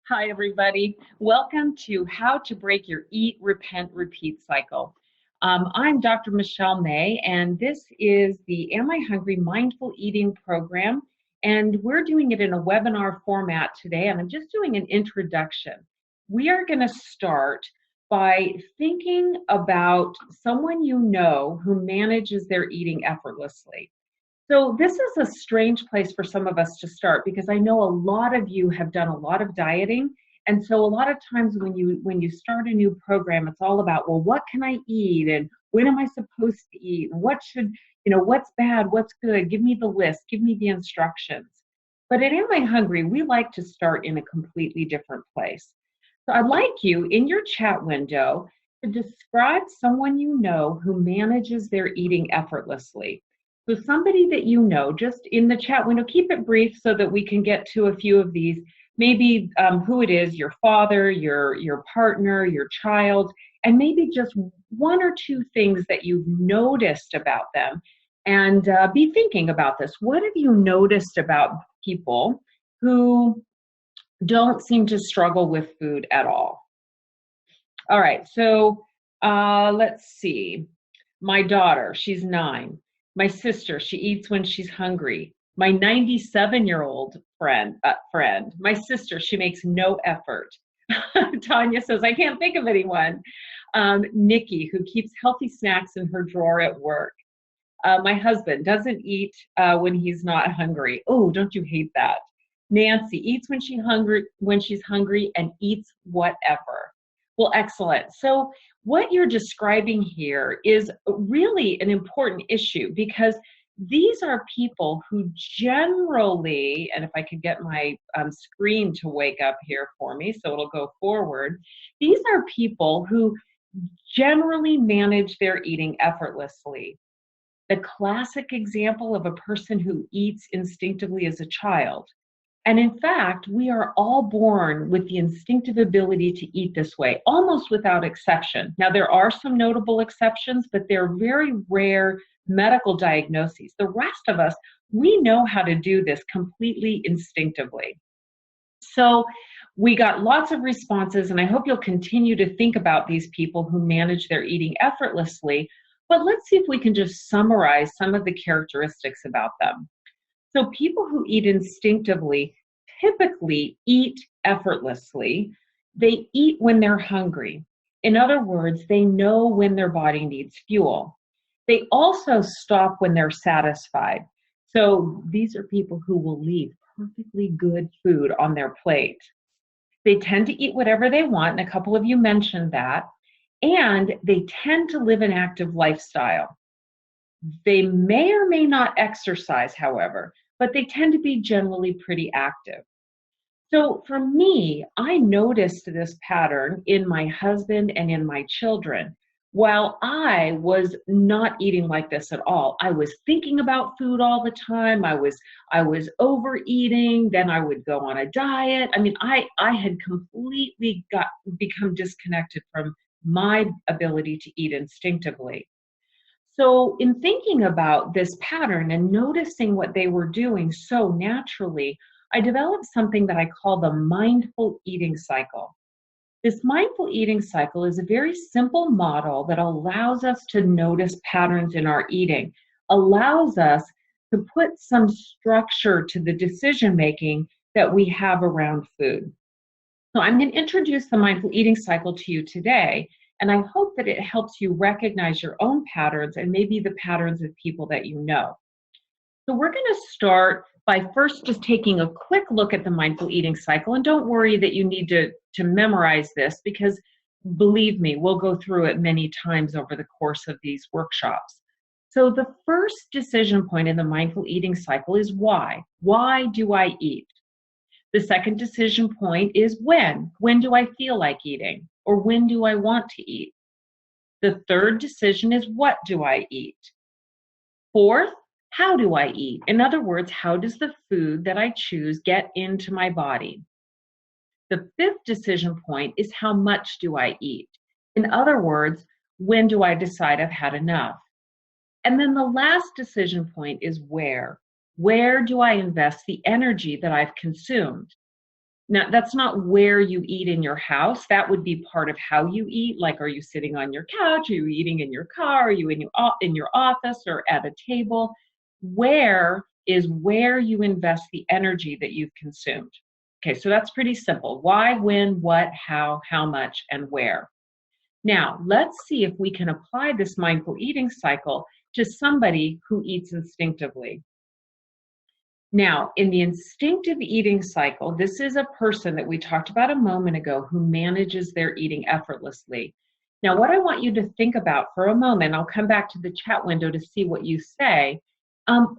Hi, everybody. Welcome to How to Break Your Eat, Repent, Repeat cycle. I'm Dr. Michelle May, and this is the Am I Hungry Mindful Eating program. And we're doing it in a webinar format today, and I'm just doing an introduction. We are going to start by thinking about someone you know who manages their eating effortlessly. So this is a strange place for some of us to start because I know a lot of you have done a lot of dieting. And so a lot of times when you start a new program, it's all about, well, what can I eat and when am I supposed to eat and what's bad, what's good? Give me the list, give me the instructions. But at Am I Hungry, we like to start in a completely different place. So I'd like you in your chat window to describe someone you know who manages their eating effortlessly. So somebody that you know, just in the chat window, keep it brief so that we can get to a few of these. Maybe who it is, your father, your partner, your child, and maybe just one or two things that you've noticed about them. And be thinking about this. What have you noticed about people who don't seem to struggle with food at all? All right, so let's see. My daughter, she's 9. My sister, she eats when she's hungry. My 97-year-old friend. My sister, she makes no effort. Tanya says, I can't think of anyone. Nikki, who keeps healthy snacks in her drawer at work. My husband doesn't eat when he's not hungry. Oh, don't you hate that? Nancy eats when she's hungry and eats whatever. Well, excellent. So what you're describing here is really an important issue because these are people who generally, and if I could get my screen to wake up here for me so it'll go forward, these are people who generally manage their eating effortlessly. The classic example of a person who eats instinctively as a child. And in fact, we are all born with the instinctive ability to eat this way, almost without exception. Now, there are some notable exceptions, but they're very rare medical diagnoses. The rest of us, we know how to do this completely instinctively. So we got lots of responses, and I hope you'll continue to think about these people who manage their eating effortlessly. But let's see if we can just summarize some of the characteristics about them. So people who eat instinctively typically eat effortlessly. They eat when they're hungry. In other words, they know when their body needs fuel. They also stop when they're satisfied. So these are people who will leave perfectly good food on their plate. They tend to eat whatever they want, and a couple of you mentioned that. And they tend to live an active lifestyle. They may or may not exercise, however, but they tend to be generally pretty active. So for me, I noticed this pattern in my husband and in my children. While I was not eating like this at all, I was thinking about food all the time. I was overeating. Then I would go on a diet. I mean, I had completely become disconnected from my ability to eat instinctively. So in thinking about this pattern and noticing what they were doing so naturally, I developed something that I call the mindful eating cycle. This mindful eating cycle is a very simple model that allows us to notice patterns in our eating, allows us to put some structure to the decision making that we have around food. So I'm going to introduce the mindful eating cycle to you today, and I hope that it helps you recognize your own patterns and maybe the patterns of people that you know. So we're going to start by first just taking a quick look at the mindful eating cycle. And don't worry that you need to memorize this because believe me, we'll go through it many times over the course of these workshops. So the first decision point in the mindful eating cycle is why. Why do I eat? The second decision point is when. When do I feel like eating? Or when do I want to eat? The third decision is what do I eat? Fourth, how do I eat? In other words, how does the food that I choose get into my body? The fifth decision point is how much do I eat? In other words, when do I decide I've had enough? And then the last decision point is where. Where do I invest the energy that I've consumed? Now, that's not where you eat in your house. That would be part of how you eat. Like, are you sitting on your couch? Are you eating in your car? Are you in your office or at a table? Where is where you invest the energy that you've consumed. Okay, so that's pretty simple. Why, when, what, how much, and where. Now, let's see if we can apply this mindful eating cycle to somebody who eats instinctively. Now, in the instinctive eating cycle, this is a person that we talked about a moment ago who manages their eating effortlessly. Now, what I want you to think about for a moment, I'll come back to the chat window to see what you say.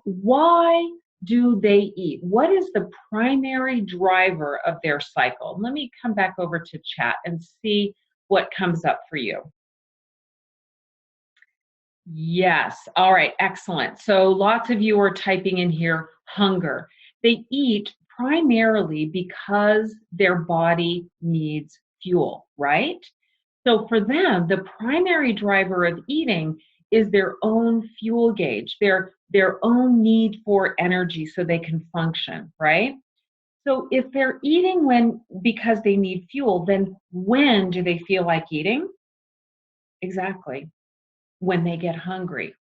Why do they eat? What is the primary driver of their cycle? Let me come back over to chat and see what comes up for you. Yes. All right. Excellent. So lots of you are typing in here hunger. They eat primarily because their body needs fuel, right? So for them, the primary driver of eating is their own fuel gauge, their own need for energy so they can function, right? So if they're eating because they need fuel, then when do they feel like eating? Exactly. When they get hungry.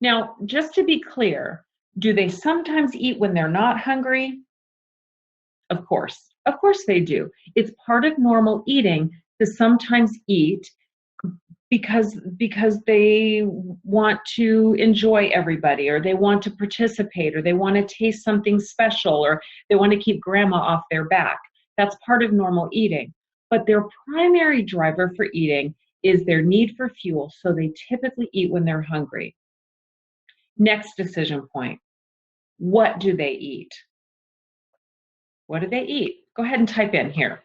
Now, just to be clear, do they sometimes eat when they're not hungry? Of course. Of course they do. It's part of normal eating to sometimes eat because they want to enjoy everybody, or they want to participate, or they want to taste something special, or they want to keep grandma off their back. That's part of normal eating. But their primary driver for eating is their need for fuel, so they typically eat when they're hungry. Next decision point. What do they eat? What do they eat? Go ahead and type in here.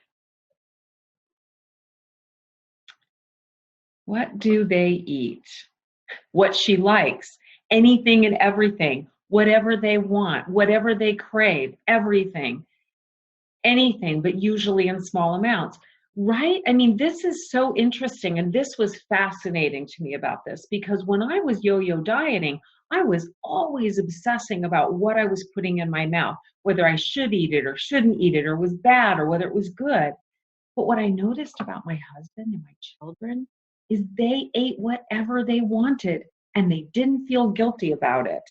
What do they eat? What she likes, anything and everything, whatever they want, whatever they crave, everything, anything, but usually in small amounts, right? I mean, this is so interesting. And this was fascinating to me about this, because when I was yo-yo dieting, I was always obsessing about what I was putting in my mouth, whether I should eat it or shouldn't eat it, or was bad, or whether it was good. But what I noticed about my husband and my children is they ate whatever they wanted and they didn't feel guilty about it.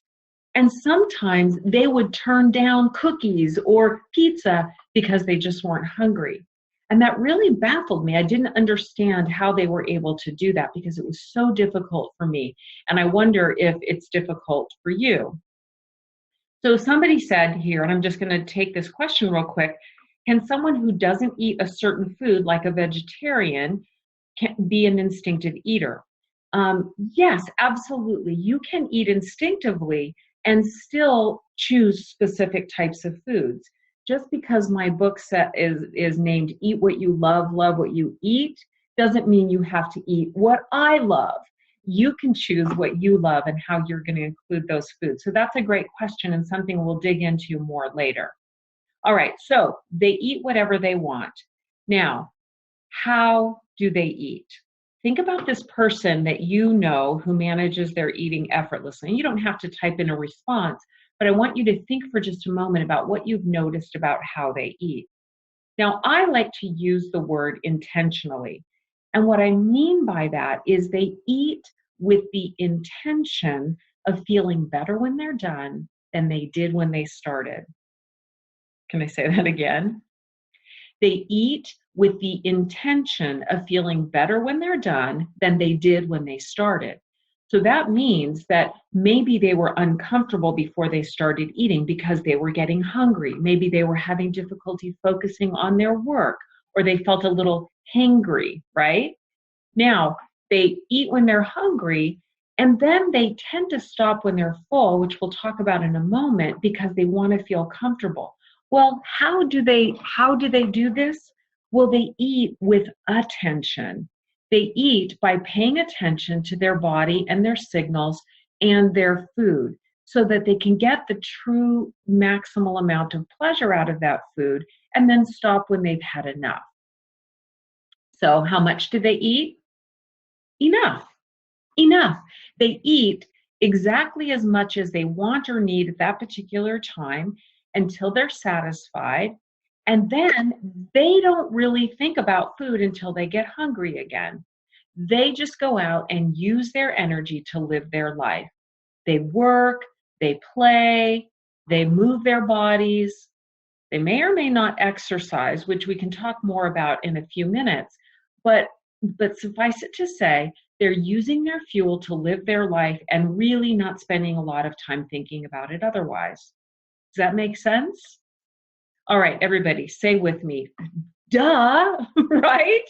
And sometimes they would turn down cookies or pizza because they just weren't hungry. And that really baffled me. I didn't understand how they were able to do that because it was so difficult for me. And I wonder if it's difficult for you. So somebody said here, and I'm just going to take this question real quick. Can someone who doesn't eat a certain food, like a vegetarian, can be an instinctive eater? Yes, absolutely. You can eat instinctively and still choose specific types of foods. Just because my book set is named Eat What You Love, Love What You Eat, doesn't mean you have to eat what I love. You can choose what you love and how you're going to include those foods. So that's a great question and something we'll dig into more later. All right, so they eat whatever they want. Now, how do they eat? Think about this person that you know who manages their eating effortlessly. You don't have to type in a response, but I want you to think for just a moment about what you've noticed about how they eat. Now, I like to use the word intentionally. And what I mean by that is they eat with the intention of feeling better when they're done than they did when they started. Can I say that again? They eat with the intention of feeling better when they're done than they did when they started. So that means that maybe they were uncomfortable before they started eating because they were getting hungry. Maybe they were having difficulty focusing on their work, or they felt a little hangry, right? Now, they eat when they're hungry, and then they tend to stop when they're full, which we'll talk about in a moment, because they want to feel comfortable. Well, how do they do this? Well, they eat with attention. They eat by paying attention to their body and their signals and their food so that they can get the true maximal amount of pleasure out of that food and then stop when they've had enough. So how much do they eat? Enough. Enough. They eat exactly as much as they want or need at that particular time until they're satisfied. And then they don't really think about food until they get hungry again. They just go out and use their energy to live their life. They work, they play, they move their bodies. They may or may not exercise, which we can talk more about in a few minutes. But suffice it to say, they're using their fuel to live their life and really not spending a lot of time thinking about it otherwise. Does that make sense? All right, everybody, say with me, duh, right?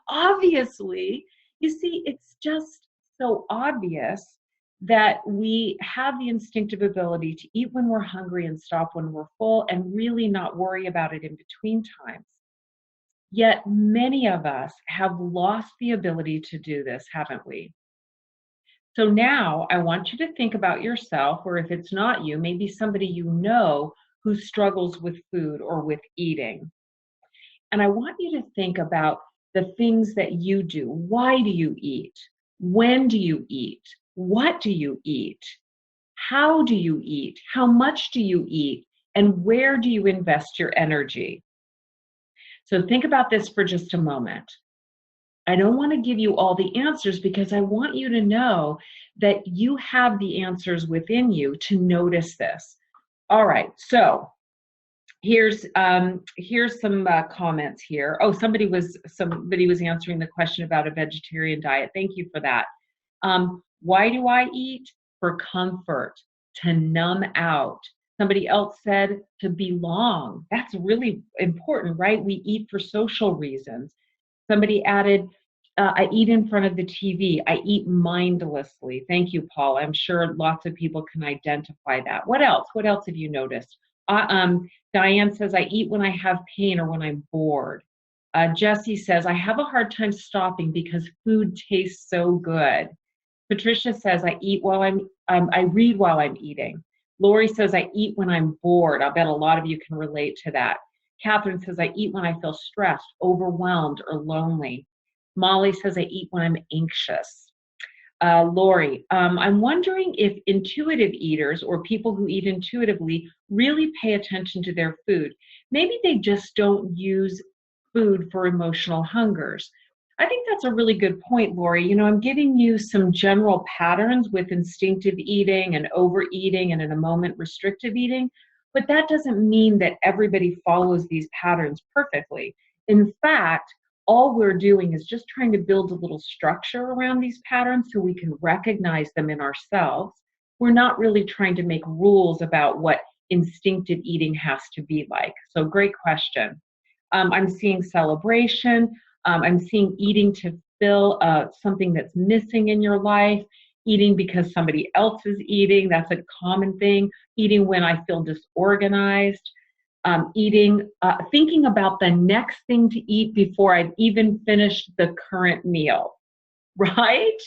Obviously, you see, it's just so obvious that we have the instinctive ability to eat when we're hungry and stop when we're full and really not worry about it in between times. Yet many of us have lost the ability to do this, haven't we? So now I want you to think about yourself, or if it's not you, maybe somebody you know who struggles with food or with eating. And I want you to think about the things that you do. Why do you eat? When do you eat? What do you eat? How do you eat? How much do you eat? And where do you invest your energy? So think about this for just a moment. I don't want to give you all the answers because I want you to know that you have the answers within you to notice this. All right, so here's some comments here. Oh, somebody was answering the question about a vegetarian diet. Thank you for that. Why do I eat? For comfort, to numb out. Somebody else said to belong. That's really important, right? We eat for social reasons. Somebody added, I eat in front of the TV. I eat mindlessly. Thank you, Paul. I'm sure lots of people can identify that. What else? What else have you noticed? Diane says, I eat when I have pain or when I'm bored. Jessie says, I have a hard time stopping because food tastes so good. Patricia says, I read while I'm eating. Lori says, I eat when I'm bored. I bet a lot of you can relate to that. Catherine says, I eat when I feel stressed, overwhelmed, or lonely. Molly says, I eat when I'm anxious. Lori, I'm wondering if intuitive eaters or people who eat intuitively really pay attention to their food. Maybe they just don't use food for emotional hungers. I think that's a really good point, Lori. You know, I'm giving you some general patterns with instinctive eating and overeating and in a moment restrictive eating, but that doesn't mean that everybody follows these patterns perfectly. In fact, all we're doing is just trying to build a little structure around these patterns so we can recognize them in ourselves. We're not really trying to make rules about what instinctive eating has to be like. So great question. I'm seeing celebration. I'm seeing eating to fill something that's missing in your life, eating because somebody else is eating. That's a common thing. Eating when I feel disorganized. Eating, thinking about the next thing to eat before I've even finished the current meal, right?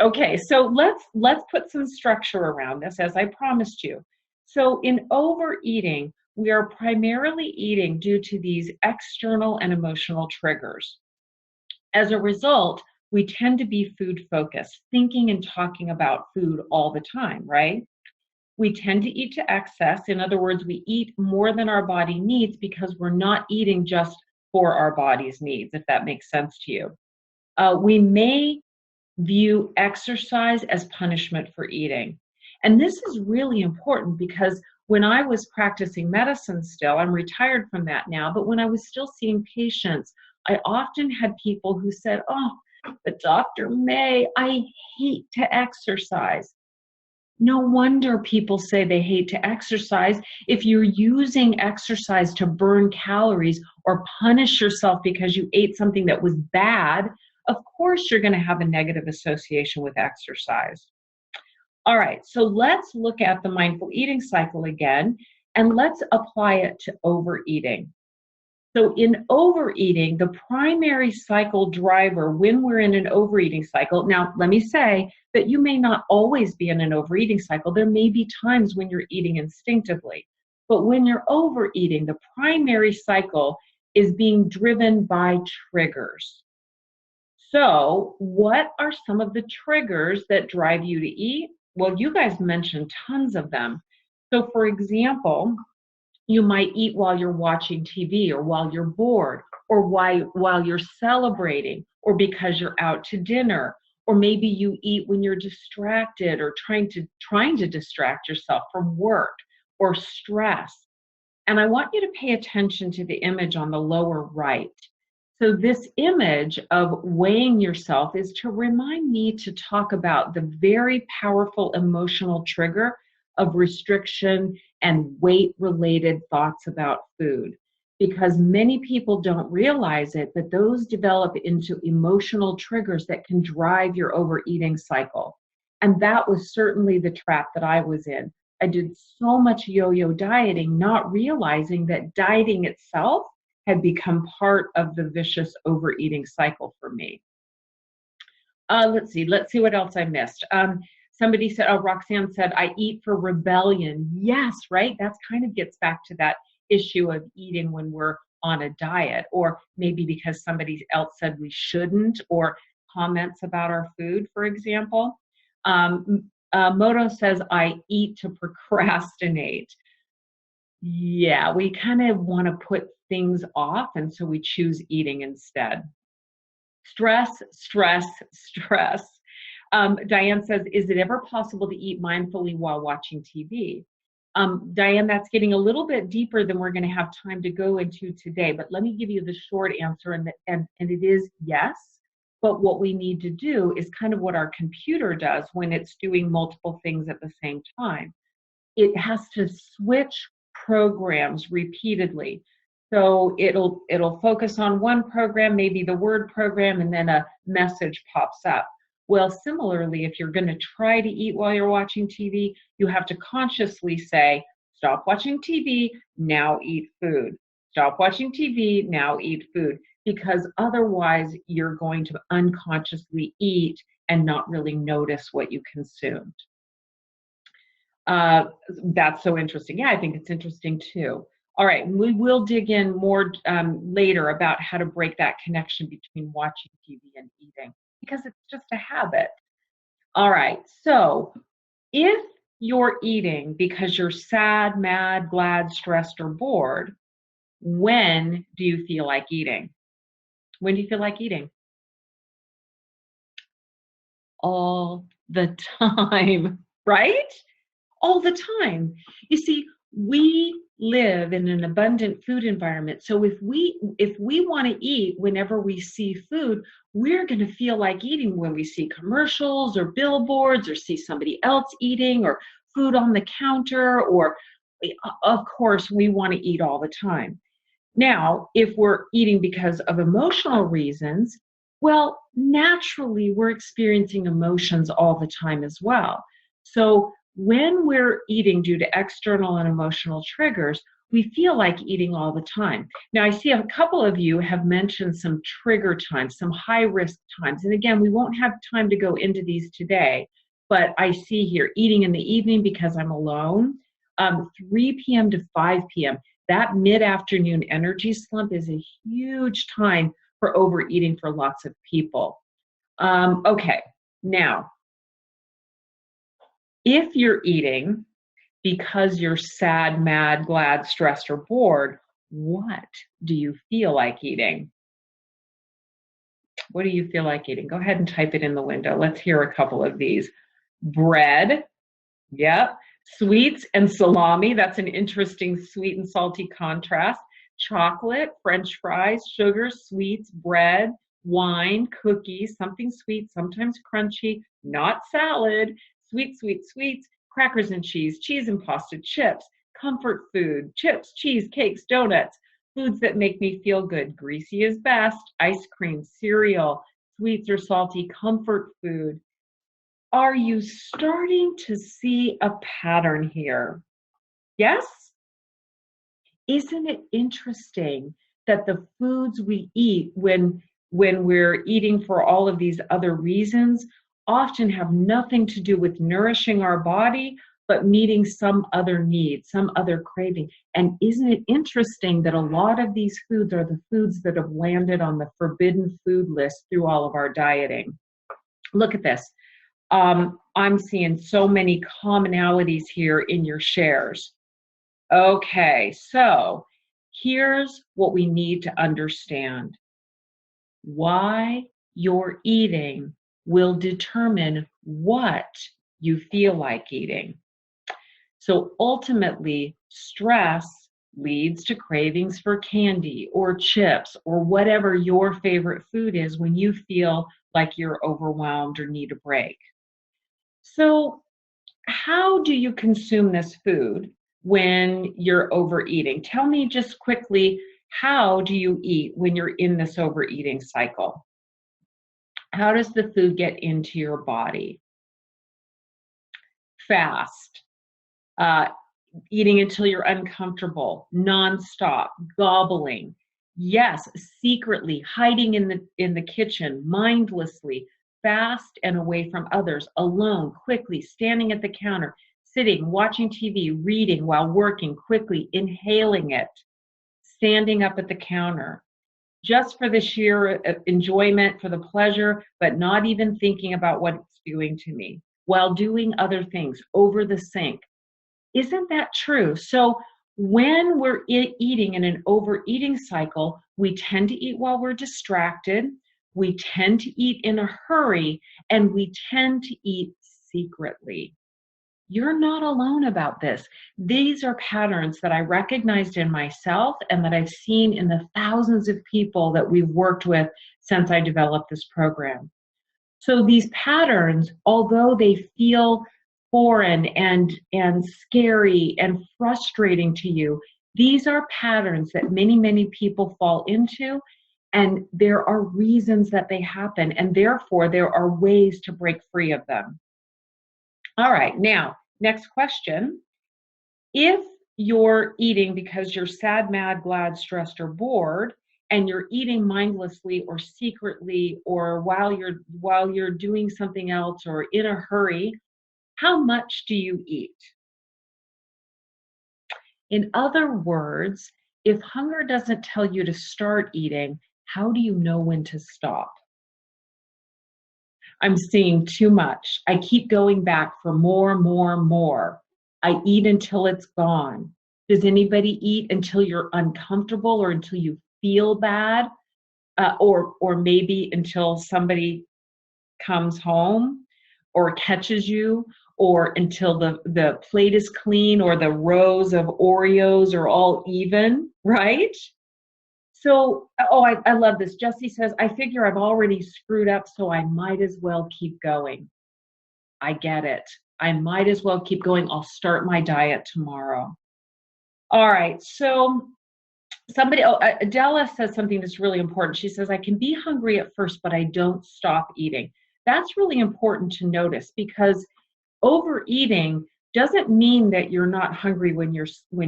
Okay, so let's put some structure around this, as I promised you. So in overeating, we are primarily eating due to these external and emotional triggers. As a result, we tend to be food focused, thinking and talking about food all the time, right? We tend to eat to excess. In other words, we eat more than our body needs because we're not eating just for our body's needs, if that makes sense to you. We may view exercise as punishment for eating. And this is really important because when I was practicing medicine still, I'm retired from that now, but when I was still seeing patients, I often had people who said, oh, but Dr. May, I hate to exercise. No wonder people say they hate to exercise. If you're using exercise to burn calories or punish yourself because you ate something that was bad, of course you're going to have a negative association with exercise. All right, so let's look at the mindful eating cycle again, and let's apply it to overeating. So in overeating, the primary cycle driver when we're in an overeating cycle, now let me say that you may not always be in an overeating cycle. There may be times when you're eating instinctively. But when you're overeating, the primary cycle is being driven by triggers. So what are some of the triggers that drive you to eat? Well, you guys mentioned tons of them. So for example, You might eat while you're watching TV or while you're bored or while you're celebrating or because you're out to dinner, or maybe you eat when you're distracted or trying to distract yourself from work or stress. And I want you to pay attention to the image on the lower right. So this image of weighing yourself is to remind me to talk about the very powerful emotional trigger of restriction and weight-related thoughts about food. Because many people don't realize it, but those develop into emotional triggers that can drive your overeating cycle. And that was certainly the trap that I was in. I did so much yo-yo dieting, not realizing that dieting itself had become part of the vicious overeating cycle for me. Let's see what else I missed. Somebody said, oh, Roxanne said, I eat for rebellion. Yes, right? That kind of gets back to that issue of eating when we're on a diet, or maybe because somebody else said we shouldn't, or comments about our food, for example. Moto says, I eat to procrastinate. Yeah, we kind of want to put things off, and so we choose eating instead. Stress, stress, stress. Diane says, is it ever possible to eat mindfully while watching TV? Diane, that's getting a little bit deeper than we're going to have time to go into today, but let me give you the short answer, and it is yes. But what we need to do is kind of what our computer does when it's doing multiple things at the same time. It has to switch programs repeatedly. So it'll focus on one program, maybe the word program, and then a message pops up. Well, similarly, if you're going to try to eat while you're watching TV, you have to consciously say, stop watching TV, now eat food. Stop watching TV, now eat food. Because otherwise, you're going to unconsciously eat and not really notice what you consumed. That's so interesting. Yeah, I think it's interesting too. All right, we will dig in more later about how to break that connection between watching TV and eating, because it's just a habit. All right, so if you're eating because you're sad, mad, glad, stressed, or bored, when do you feel like eating? When do you feel like eating? All the time, right? All the time. You see, we live in an abundant food environment. So if we want to eat whenever we see food, we're going to feel like eating when we see commercials or billboards or see somebody else eating or food on the counter, or of course we want to eat all the time. Now, if we're eating because of emotional reasons, well, naturally we're experiencing emotions all the time as well. So when we're eating due to external and emotional triggers, we feel like eating all the time. Now, I see a couple of you have mentioned some trigger times, some high risk times. And again, we won't have time to go into these today, but I see here eating in the evening because I'm alone, 3 p.m. to 5 p.m. That mid-afternoon energy slump is a huge time for overeating for lots of people. Okay, now, if you're eating because you're sad, mad, glad, stressed, or bored, what do you feel like eating? What do you feel like eating? Go ahead and type it in the window. Let's hear a couple of these. Bread. Yep. Sweets and salami. That's an interesting sweet and salty contrast. Chocolate, French fries, sugar, sweets, bread, wine, cookies, something sweet, sometimes crunchy, not salad, sweet, sweet, sweets, crackers and cheese and pasta, chips, comfort food, chips, cheese, cakes, donuts, foods that make me feel good. Greasy is best, ice cream, cereal, sweets or salty, comfort food. Are you starting to see a pattern here? Yes? Isn't it interesting that the foods we eat when we're eating for all of these other reasons often have nothing to do with nourishing our body, but meeting some other need, some other craving? And isn't it interesting that a lot of these foods are the foods that have landed on the forbidden food list through all of our dieting? Look at this. I'm seeing so many commonalities here in your shares. Okay, so here's what we need to understand. Why you're eating will determine what you feel like eating. So ultimately, stress leads to cravings for candy or chips or whatever your favorite food is when you feel like you're overwhelmed or need a break. So, how do you consume this food when you're overeating? Tell me just quickly, how do you eat when you're in this overeating cycle? How does the food get into your body? Fast, uh, eating until you're uncomfortable, nonstop, gobbling. Yes, secretly hiding in the kitchen, mindlessly, fast and away from others, alone, quickly, standing at the counter, sitting, watching TV, reading while working, quickly inhaling it, standing up at the counter, just for the sheer enjoyment, for the pleasure, but not even thinking about what it's doing to me, while doing other things over the sink. Isn't that true? So when we're eating in an overeating cycle, we tend to eat while we're distracted, we tend to eat in a hurry, and we tend to eat secretly. You're not alone about this. These are patterns that I recognized in myself and that I've seen in the thousands of people that we've worked with since I developed this program. So these patterns, although they feel foreign and scary and frustrating to you, these are patterns that many people fall into, and there are reasons that they happen, and therefore there are ways to break free of them. All right, now, next question. If you're eating because you're sad, mad, glad, stressed, or bored, and you're eating mindlessly or secretly or while you're doing something else or in a hurry, how much do you eat? In other words, if hunger doesn't tell you to start eating, how do you know when to stop? I'm seeing too much. I keep going back for more, more, more. I eat until it's gone. Does anybody eat until you're uncomfortable or until you feel bad? Or maybe until somebody comes home or catches you, or until the plate is clean or the rows of Oreos are all even, right? So, oh, I love this. Jesse says, I figure I've already screwed up, so I might as well keep going. I get it. I might as well keep going. I'll start my diet tomorrow. All right. So, Adela says something that's really important. She says, I can be hungry at first, but I don't stop eating. That's really important to notice, because overeating doesn't mean that you're not hungry when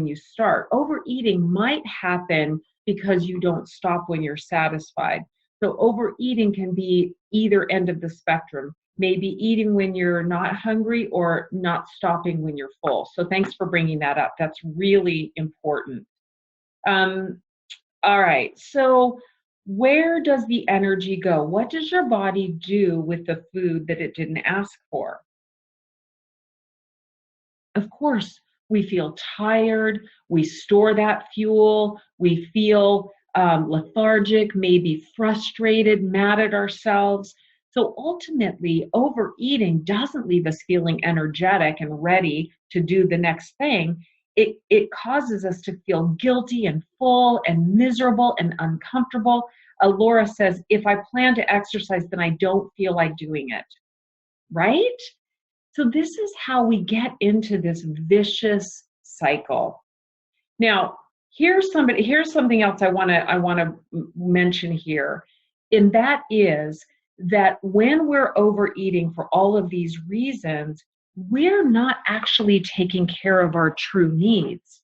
you start. Overeating might happen because you don't stop when you're satisfied. So overeating can be either end of the spectrum, maybe eating when you're not hungry or not stopping when you're full. So thanks for bringing that up. That's really important. Um, all right. So where does the energy go? What does your body do with the food that it didn't ask for? Of course, we feel tired, we store that fuel, we feel lethargic, maybe frustrated, mad at ourselves. So ultimately, overeating doesn't leave us feeling energetic and ready to do the next thing. It causes us to feel guilty and full and miserable and uncomfortable. Laura says, if I plan to exercise, then I don't feel like doing it, right? So this is how we get into this vicious cycle. Now, here's something else I want to mention here, and that is that when we're overeating for all of these reasons, we're not actually taking care of our true needs.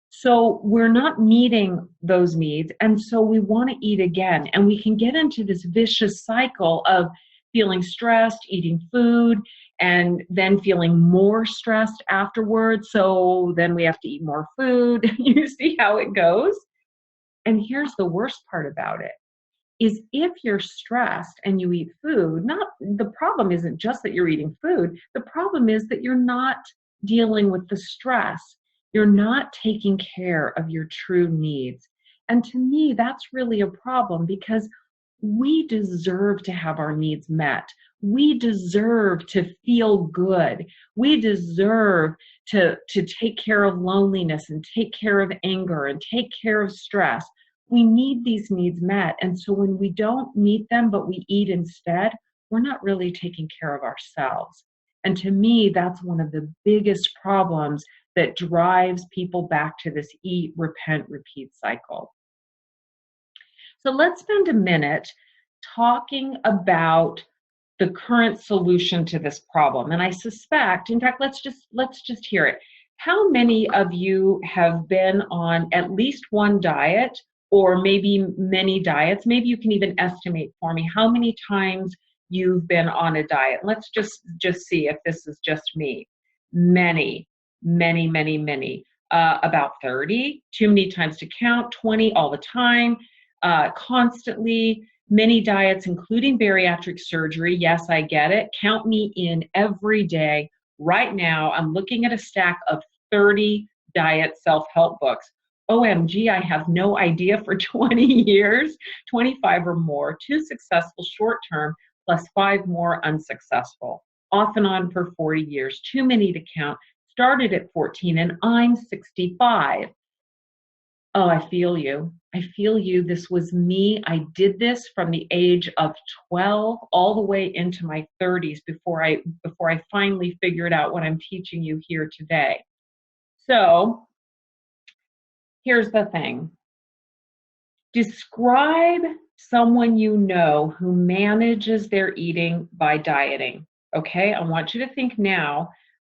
So we're not meeting those needs, and so we want to eat again, and we can get into this vicious cycle of feeling stressed, eating food, and then feeling more stressed afterwards. So then we have to eat more food. You see how it goes? And here's the worst part about it is if you're stressed and you eat food, not the problem isn't just that you're eating food. The problem is that you're not dealing with the stress. You're not taking care of your true needs. And to me, that's really a problem because we deserve to have our needs met. We deserve to feel good. We deserve to take care of loneliness and take care of anger and take care of stress. We need these needs met. And so when we don't meet them, but we eat instead, we're not really taking care of ourselves. And to me, that's one of the biggest problems that drives people back to this eat, repent, repeat cycle. So let's spend a minute talking about the current solution to this problem. And I suspect, in fact, let's just hear it. How many of you have been on at least one diet or maybe many diets? Maybe you can even estimate for me how many times you've been on a diet. Let's just see if this is just me. Many. About 30, too many times to count, 20 all the time, constantly, many diets, including bariatric surgery. Yes, I get it. Count me in every day. Right now, I'm looking at a stack of 30 diet self-help books. OMG, I have no idea for 20 years, 25 or more, 2 successful short-term, plus 5 more unsuccessful, off and on for 40 years, too many to count. Started at 14 and I'm 65. Oh, I feel you. I feel you. This was me. I did this from the age of 12 all the way into my 30s before I finally figured out what I'm teaching you here today. So here's the thing. Describe someone you know who manages their eating by dieting. Okay, I want you to think now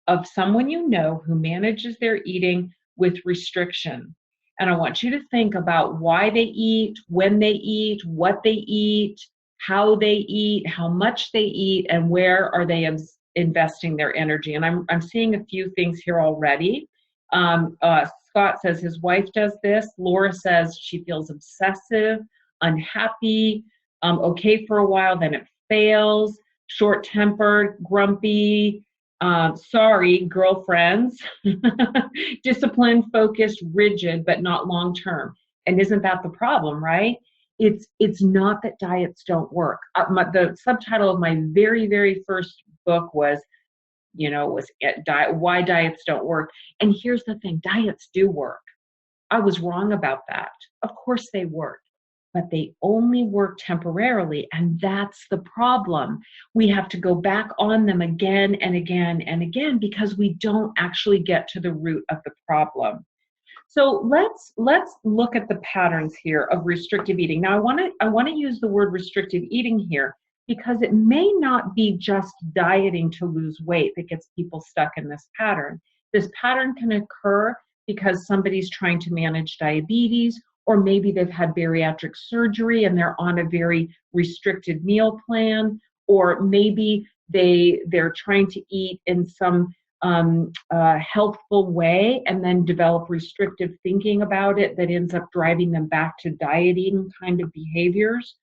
of someone you know who manages their eating with restriction. And I want you to think about why they eat, when they eat, what they eat, how they eat, how much they eat, and where are they investing their energy. And I'm seeing a few things here already. Scott says his wife does this. Laura says she feels obsessive, unhappy, okay for a while, then it fails, short-tempered, grumpy, sorry, girlfriends, disciplined, focused, rigid, but not long-term. And isn't that the problem, right? It's not that diets don't work. The subtitle of my very, very first book was why diets don't work. And here's the thing, diets do work. I was wrong about that. Of course they work, but they only work temporarily. And that's the problem. We have to go back on them again and again and again because we don't actually get to the root of the problem. So let's look at the patterns here of restrictive eating. Now I want to use the word restrictive eating here because it may not be just dieting to lose weight that gets people stuck in this pattern. This pattern can occur because somebody's trying to manage diabetes, or maybe they've had bariatric surgery and they're on a very restricted meal plan, or maybe they're trying to eat in some healthful way and then develop restrictive thinking about it that ends up driving them back to dieting kind of behaviors.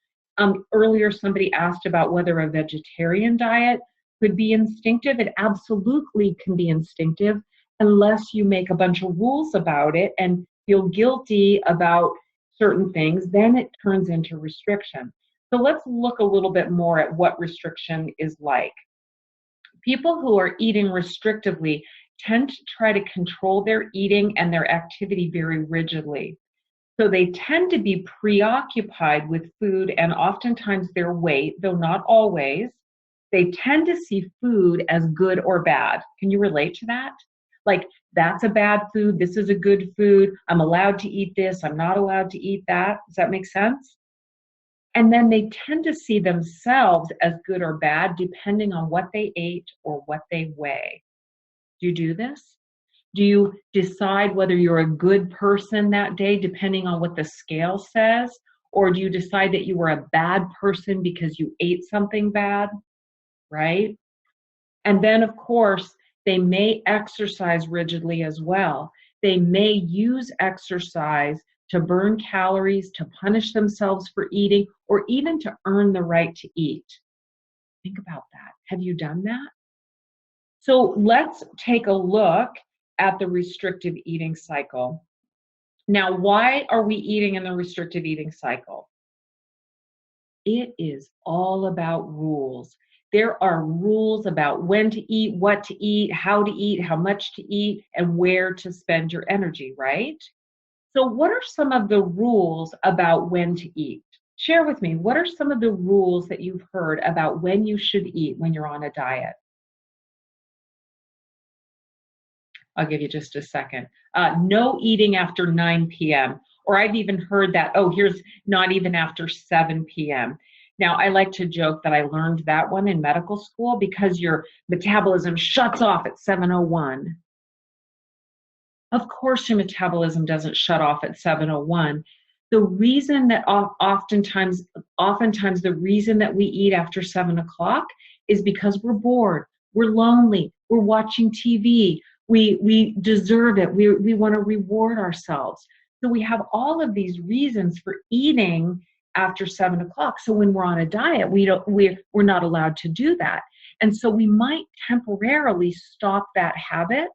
Earlier, somebody asked about whether a vegetarian diet could be instinctive. It absolutely can be instinctive unless you make a bunch of rules about it and feel guilty about certain things, then it turns into restriction. So let's look a little bit more at what restriction is like. People who are eating restrictively tend to try to control their eating and their activity very rigidly. So they tend to be preoccupied with food and oftentimes their weight, though not always. They tend to see food as good or bad. Can you relate to that? Like, that's a bad food, this is a good food, I'm allowed to eat this, I'm not allowed to eat that. Does that make sense? And then they tend to see themselves as good or bad depending on what they ate or what they weigh. Do you do this? Do you decide whether you're a good person that day depending on what the scale says? Or do you decide that you were a bad person because you ate something bad, right? And then, of course, they may exercise rigidly as well. They may use exercise to burn calories, to punish themselves for eating, or even to earn the right to eat. Think about that. Have you done that? So let's take a look at the restrictive eating cycle. Now, why are we eating in the restrictive eating cycle? It is all about rules. There are rules about when to eat, what to eat, how much to eat, and where to spend your energy, right? So, what are some of the rules about when to eat? Share with me, what are some of the rules that you've heard about when you should eat when you're on a diet? I'll give you just a second. No eating after 9 p.m. Or I've even heard that, oh, here's not even after 7 p.m. Now, I like to joke that I learned that one in medical school because your metabolism shuts off at 7:01. Of course, your metabolism doesn't shut off at 7:01. The reason that oftentimes the reason that we eat after 7 o'clock is because we're bored, we're lonely, we're watching TV, we deserve it, we want to reward ourselves. So we have all of these reasons for eating after 7 o'clock. So when we're on a diet, we're not allowed to do that. And so we might temporarily stop that habit,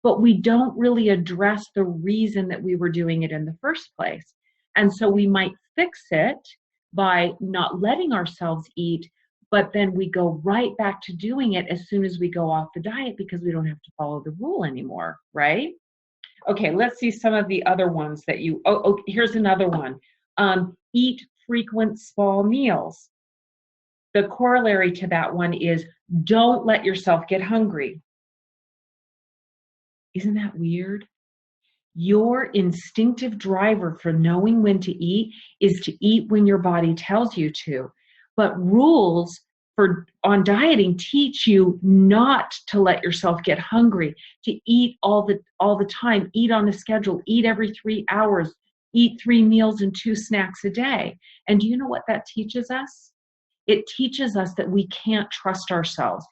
but we don't really address the reason that we were doing it in the first place. And so we might fix it by not letting ourselves eat, but then we go right back to doing it as soon as we go off the diet because we don't have to follow the rule anymore, right? Okay, let's see some of the other ones that here's another one. Eat frequent small meals. The corollary to that one is don't let yourself get hungry. Isn't that weird? Your instinctive driver for knowing when to eat is to eat when your body tells you to. But rules on dieting teach you not to let yourself get hungry, to eat all the time, eat on a schedule, eat every 3 hours, eat 3 meals and 2 snacks a day. And do you know what that teaches us? It teaches us that we can't trust ourselves,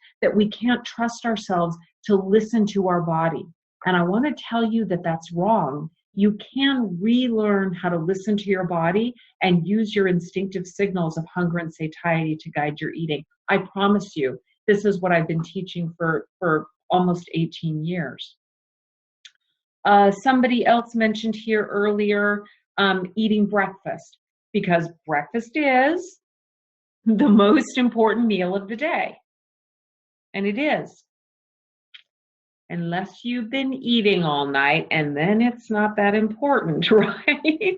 to listen to our body. And I want to tell you that that's wrong. You can relearn how to listen to your body and use your instinctive signals of hunger and satiety to guide your eating. I promise you, this is what I've been teaching for almost 18 years. Somebody else mentioned here earlier eating breakfast, because breakfast is the most important meal of the day. And it is. Unless you've been eating all night, and then it's not that important, right?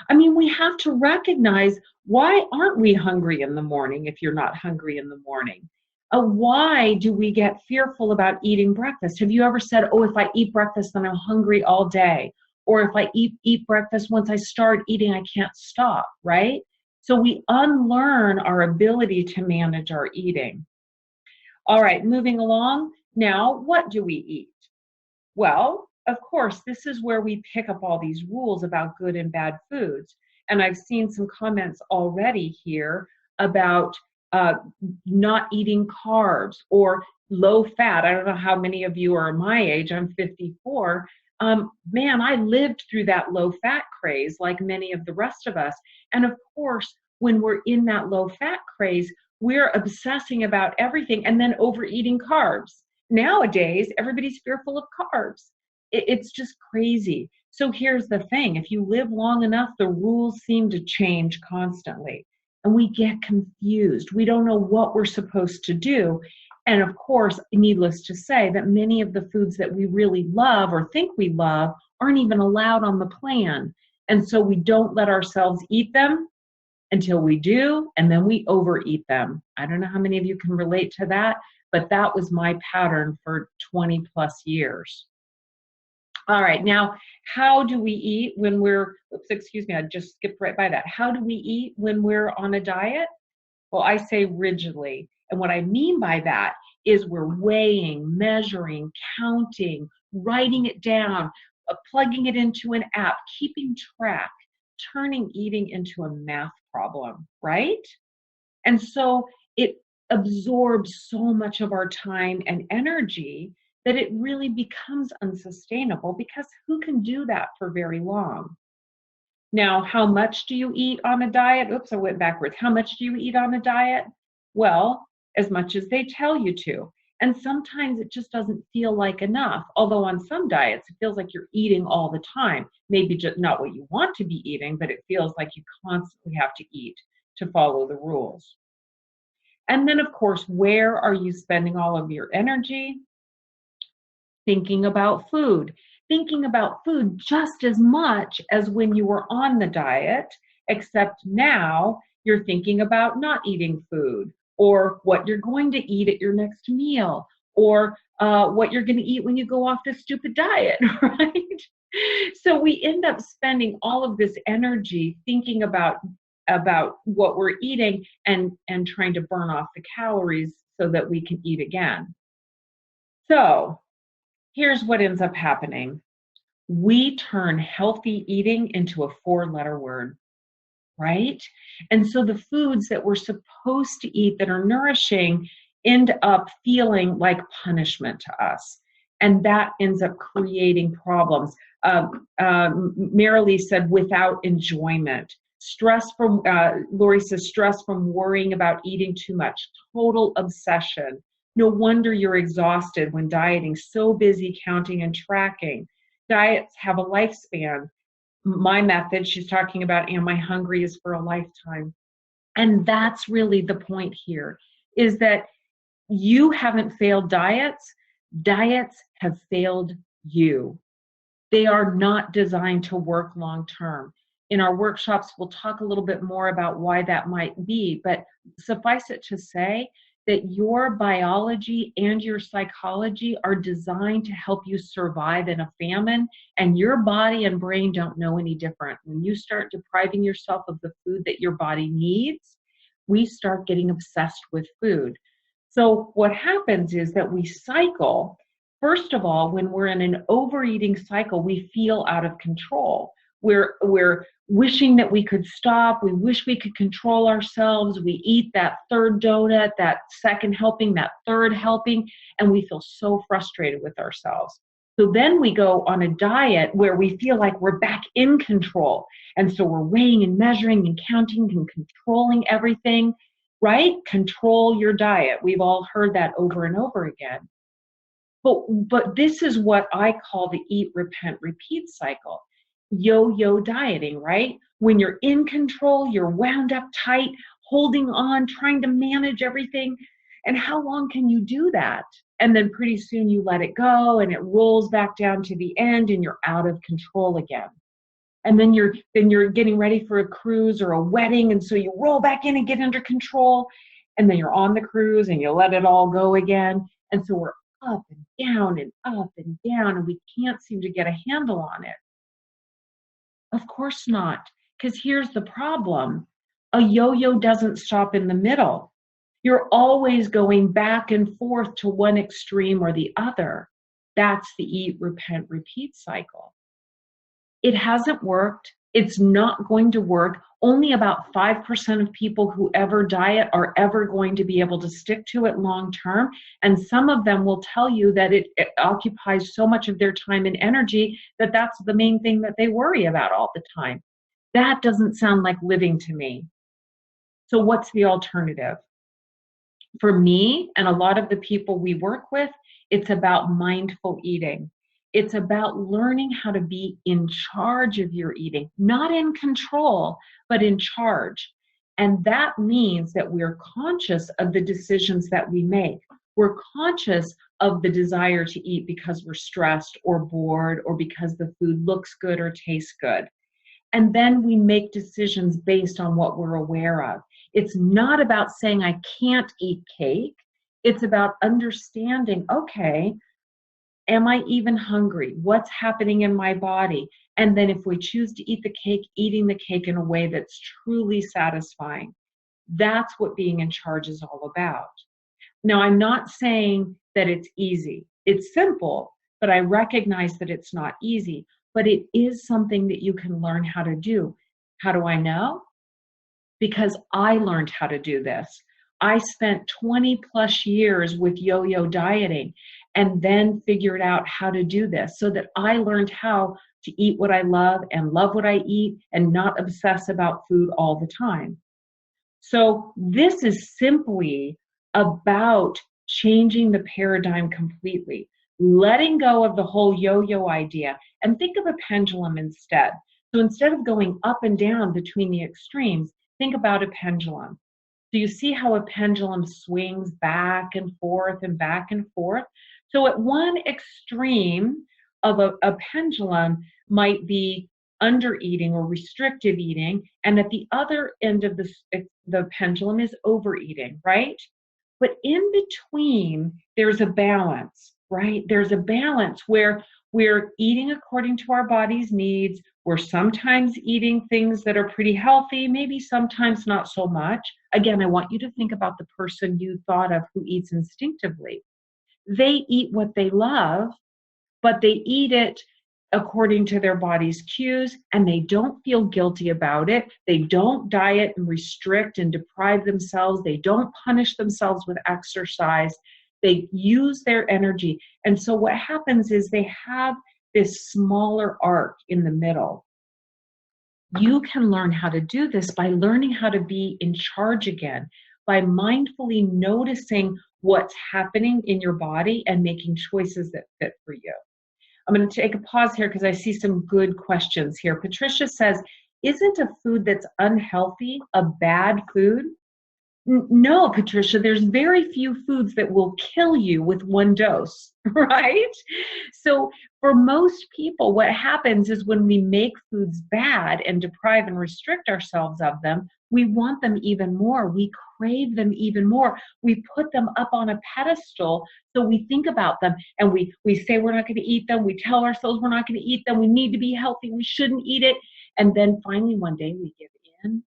I mean, we have to recognize, why aren't we hungry in the morning if you're not hungry in the morning? Why do we get fearful about eating breakfast? Have you ever said, oh, if I eat breakfast, then I'm hungry all day? Or if I eat breakfast, once I start eating, I can't stop, right? So we unlearn our ability to manage our eating. All right, moving along. Now, what do we eat? Well, of course, this is where we pick up all these rules about good and bad foods. And I've seen some comments already here about not eating carbs or low fat. I don't know how many of you are my age. I'm 54. Man, I lived through that low fat craze like many of the rest of us. And of course, when we're in that low fat craze, we're obsessing about everything and then overeating carbs. Nowadays, everybody's fearful of carbs. It's just crazy. So here's the thing. If you live long enough, the rules seem to change constantly. And we get confused. We don't know what we're supposed to do. And of course, needless to say, that many of the foods that we really love or think we love aren't even allowed on the plan. And so we don't let ourselves eat them until we do, and then we overeat them. I don't know how many of you can relate to that, but that was my pattern for 20 plus years. All right, now, how do we eat when I just skipped right by that. How do we eat when we're on a diet? Well, I say rigidly. And what I mean by that is we're weighing, measuring, counting, writing it down, plugging it into an app, keeping track, turning eating into a math problem, right? And so it absorbs so much of our time and energy that it really becomes unsustainable, because who can do that for very long? Now, how much do you eat on a diet? Oops, I went backwards. How much do you eat on a diet? Well, as much as they tell you to. And sometimes it just doesn't feel like enough. Although on some diets, it feels like you're eating all the time. Maybe just not what you want to be eating, but it feels like you constantly have to eat to follow the rules. And then, of course, where are you spending all of your energy? Thinking about food. Thinking about food just as much as when you were on the diet, except now you're thinking about not eating food, or what you're going to eat at your next meal, or what you're going to eat when you go off this stupid diet, right? So we end up spending all of this energy thinking about what we're eating and trying to burn off the calories so that we can eat again. So here's what ends up happening. We turn healthy eating into a 4-letter word, right? And so the foods that we're supposed to eat that are nourishing end up feeling like punishment to us. And that ends up creating problems. Marilee said, without enjoyment. Stress from, Lori says, stress from worrying about eating too much. Total obsession. No wonder you're exhausted when dieting, so busy counting and tracking. Diets have a lifespan. My method, she's talking about, am I hungry, is for a lifetime. And that's really the point here, is that you haven't failed diets. Diets have failed you. They are not designed to work long term. In our workshops, we'll talk a little bit more about why that might be, but suffice it to say that your biology and your psychology are designed to help you survive in a famine, and your body and brain don't know any different. When you start depriving yourself of the food that your body needs, we start getting obsessed with food. So what happens is that we cycle. First of all, when we're in an overeating cycle, we feel out of control. We're wishing that we could stop. We wish we could control ourselves. We eat that third donut, that second helping, that third helping, and we feel so frustrated with ourselves. So then we go on a diet where we feel like we're back in control. And so we're weighing and measuring and counting and controlling everything, right? Control your diet. We've all heard that over and over again. But this is what I call the eat, repent, repeat cycle. Yo-yo dieting, right? When you're in control, you're wound up tight, holding on, trying to manage everything. And how long can you do that? And then pretty soon you let it go and it rolls back down to the end and you're out of control again. And then you're getting ready for a cruise or a wedding, and so you roll back in and get under control, and then you're on the cruise and you let it all go again. And so we're up and down and up and down, and we can't seem to get a handle on it. Of course not, because here's the problem. A yo-yo doesn't stop in the middle. You're always going back and forth to one extreme or the other. That's the eat, repent, repeat cycle. It hasn't worked. It's not going to work. Only about 5% of people who ever diet are ever going to be able to stick to it long term. And some of them will tell you that it occupies so much of their time and energy that that's the main thing that they worry about all the time. That doesn't sound like living to me. So what's the alternative? For me and a lot of the people we work with, it's about mindful eating. It's about learning how to be in charge of your eating, not in control, but in charge. And that means that we're conscious of the decisions that we make. We're conscious of the desire to eat because we're stressed or bored or because the food looks good or tastes good. And then we make decisions based on what we're aware of. It's not about saying I can't eat cake. It's about understanding, okay, am I even hungry? What's happening in my body? And then if we choose to eat the cake, eating the cake in a way that's truly satisfying. That's what being in charge is all about. Now, I'm not saying that it's easy. It's simple, but I recognize that it's not easy. But it is something that you can learn how to do. How do I know? Because I learned how to do this. I spent 20 plus years with yo-yo dieting and then figured out how to do this so that I learned how to eat what I love and love what I eat and not obsess about food all the time. So this is simply about changing the paradigm completely, letting go of the whole yo-yo idea, and think of a pendulum instead. So instead of going up and down between the extremes, think about a pendulum. So you see how a pendulum swings back and forth and back and forth? So at one extreme of a pendulum might be under eating or restrictive eating, and at the other end of the pendulum is overeating, right? But in between, there's a balance, right? There's a balance where we're eating according to our body's needs. We're sometimes eating things that are pretty healthy, maybe sometimes not so much. Again, I want you to think about the person you thought of who eats instinctively. They eat what they love, but they eat it according to their body's cues, and they don't feel guilty about it. They don't diet and restrict and deprive themselves. They don't punish themselves with exercise. They use their energy. And so what happens is they have this smaller arc in the middle. You can learn how to do this by learning how to be in charge again, by mindfully noticing what's happening in your body and making choices that fit for you. I'm going to take a pause here because I see some good questions here. Patricia says, isn't a food that's unhealthy a bad food? No, Patricia, there's very few foods that will kill you with one dose, right? So for most people, what happens is when we make foods bad and deprive and restrict ourselves of them, we want them even more. We crave them even more. We put them up on a pedestal, so we think about them and we say we're not going to eat them. We tell ourselves we're not going to eat them. We need to be healthy. We shouldn't eat it. And then finally one day we give in,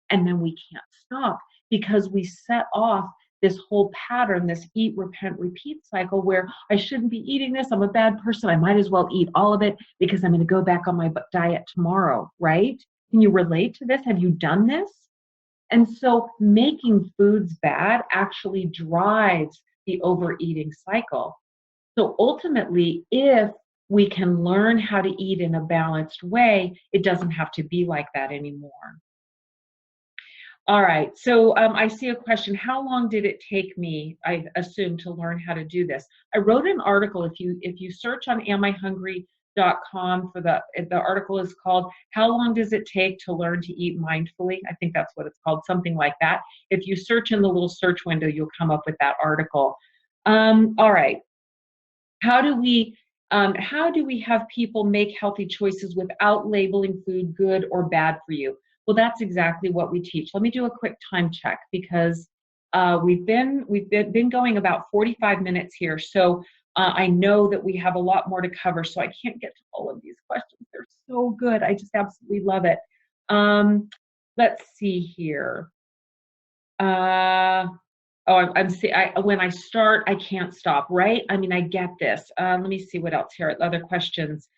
and then we can't stop because we set off this whole pattern, this eat, repent, repeat cycle where I shouldn't be eating this. I'm a bad person. I might as well eat all of it because I'm going to go back on my diet tomorrow, right? Can you relate to this? Have you done this? And so making foods bad actually drives the overeating cycle. So ultimately, if we can learn how to eat in a balanced way, it doesn't have to be like that anymore. All right, so I see a question. How long did it take me, I assume, to learn how to do this? I wrote an article. If you search on amihungry.com for the article is called How Long Does It Take to Learn to Eat Mindfully? I think that's what it's called, something like that. If you search in the little search window, you'll come up with that article. All right. How do we have people make healthy choices without labeling food good or bad for you? Well, that's exactly what we teach. Let me do a quick time check because we've been going about 45 minutes here. So I know that we have a lot more to cover, so I can't get to all of these questions. They're so good. I just absolutely love it. Let's see here. When I start, I can't stop, right? I mean, I get this. Let me see what else here. Other questions.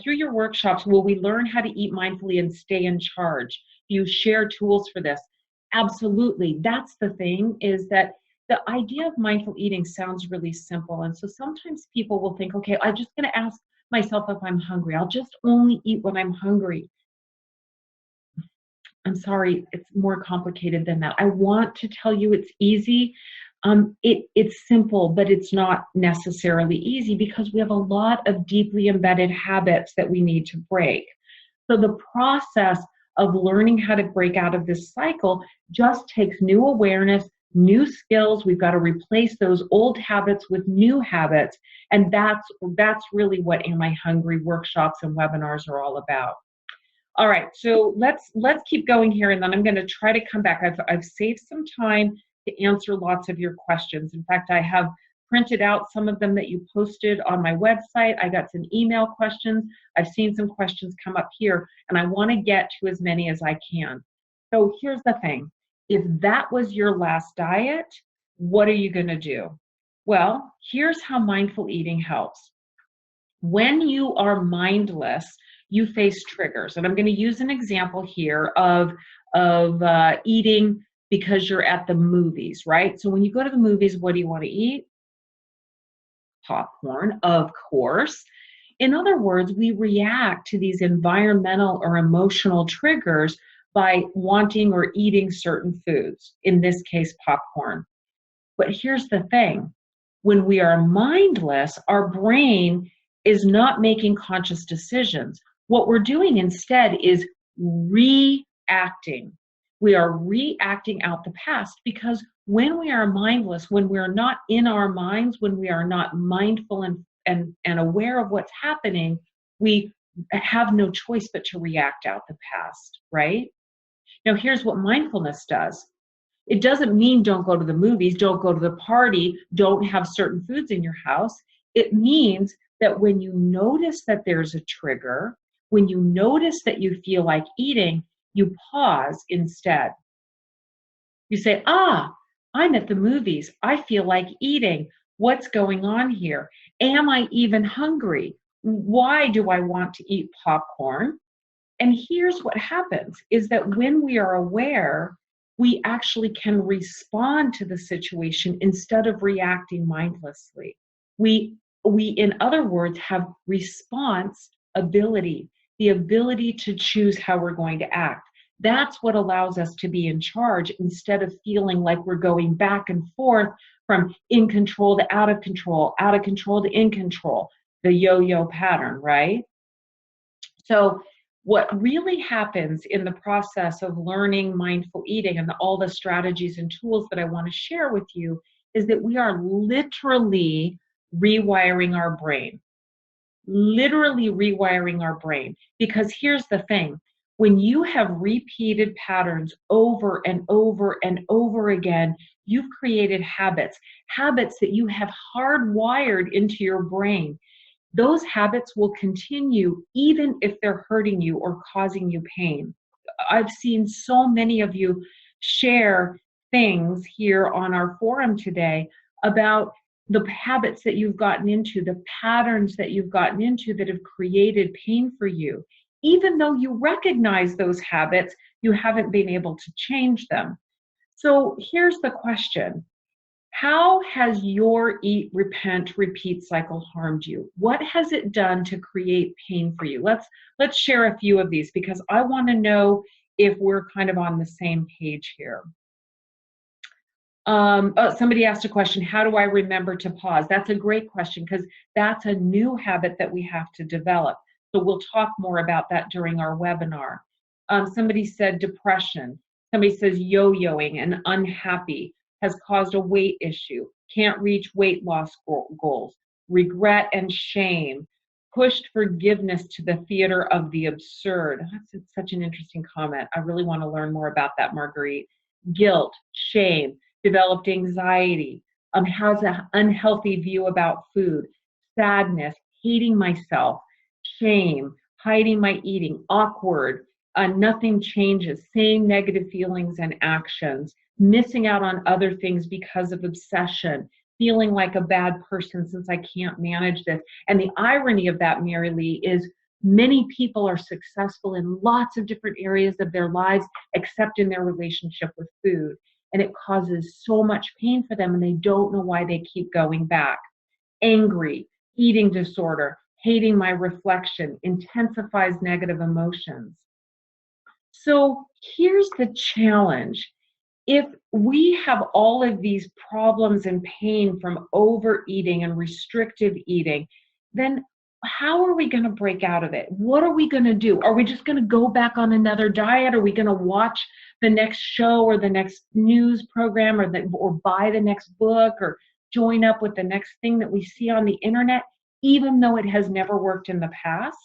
Through your workshops, will we learn how to eat mindfully and stay in charge? Do you share tools for this? Absolutely. That's the thing, is that the idea of mindful eating sounds really simple. And so sometimes people will think, okay, I'm just going to ask myself if I'm hungry. I'll just only eat when I'm hungry. I'm sorry, it's more complicated than that. I want to tell you it's easy. It's simple, but it's not necessarily easy because we have a lot of deeply embedded habits that we need to break. So the process of learning how to break out of this cycle just takes new awareness, new skills. We've got to replace those old habits with new habits. And that's really what Am I Hungry workshops and webinars are all about. All right, so let's keep going here, and then I'm going to try to come back. I've saved some time to answer lots of your questions. In fact, I have printed out some of them that you posted on my website. I got some email questions. I've seen some questions come up here, and I want to get to as many as I can. So here's the thing. If that was your last diet, what are you going to do? Well, here's how mindful eating helps. When you are mindless, you face triggers. And I'm going to use an example here of eating because you're at the movies, right? So when you go to the movies, what do you want to eat? Popcorn, of course. In other words, we react to these environmental or emotional triggers by wanting or eating certain foods, in this case, popcorn. But here's the thing. When we are mindless, our brain is not making conscious decisions. What we're doing instead is reacting. We are reacting out the past because when we are mindless, when we're not in our minds, when we are not mindful and aware of what's happening, we have no choice but to react out the past, right? Now, here's what mindfulness does. It doesn't mean don't go to the movies, don't go to the party, don't have certain foods in your house. It means that when you notice that there's a trigger, when you notice that you feel like eating, you pause instead. You say, I'm at the movies. I feel like eating. What's going on here? Am I even hungry? Why do I want to eat popcorn? And here's what happens is that when we are aware, we actually can respond to the situation instead of reacting mindlessly. We, in other words, have response ability, the ability to choose how we're going to act. That's what allows us to be in charge instead of feeling like we're going back and forth from in control to out of control to in control, the yo-yo pattern, right? So what really happens in the process of learning mindful eating and all the strategies and tools that I want to share with you is that we are literally rewiring our brain. Literally rewiring our brain. Because here's the thing. When you have repeated patterns over and over and over again, you've created habits that you have hardwired into your brain. Those habits will continue even if they're hurting you or causing you pain. I've seen so many of you share things here on our forum today about the habits that you've gotten into, the patterns that you've gotten into that have created pain for you. Even though you recognize those habits, you haven't been able to change them. So here's the question. How has your eat, repent, repeat cycle harmed you? What has it done to create pain for you? Let's share a few of these because I want to know if we're kind of on the same page here. Somebody asked a question, how do I remember to pause? That's a great question because that's a new habit that we have to develop. So we'll talk more about that during our webinar. Somebody said depression. Somebody says yo-yoing and unhappy has caused a weight issue, can't reach weight loss goals, regret and shame, pushed forgiveness to the theater of the absurd. That's such an interesting comment. I really want to learn more about that, Marguerite. Guilt, shame, developed anxiety, has an unhealthy view about food, sadness, hating myself, shame, hiding my eating, awkward, nothing changes, same negative feelings and actions, missing out on other things because of obsession, feeling like a bad person since I can't manage this. And the irony of that, Mary Lee, is many people are successful in lots of different areas of their lives, except in their relationship with food. And it causes so much pain for them, and they don't know why they keep going back. Angry, eating disorder, hating my reflection, intensifies negative emotions. So here's the challenge. If we have all of these problems and pain from overeating and restrictive eating, then how are we going to break out of it? What are we going to do? Are we just going to go back on another diet? Are we going to watch the next show or the next news program or buy the next book or join up with the next thing that we see on the internet, even though it has never worked in the past?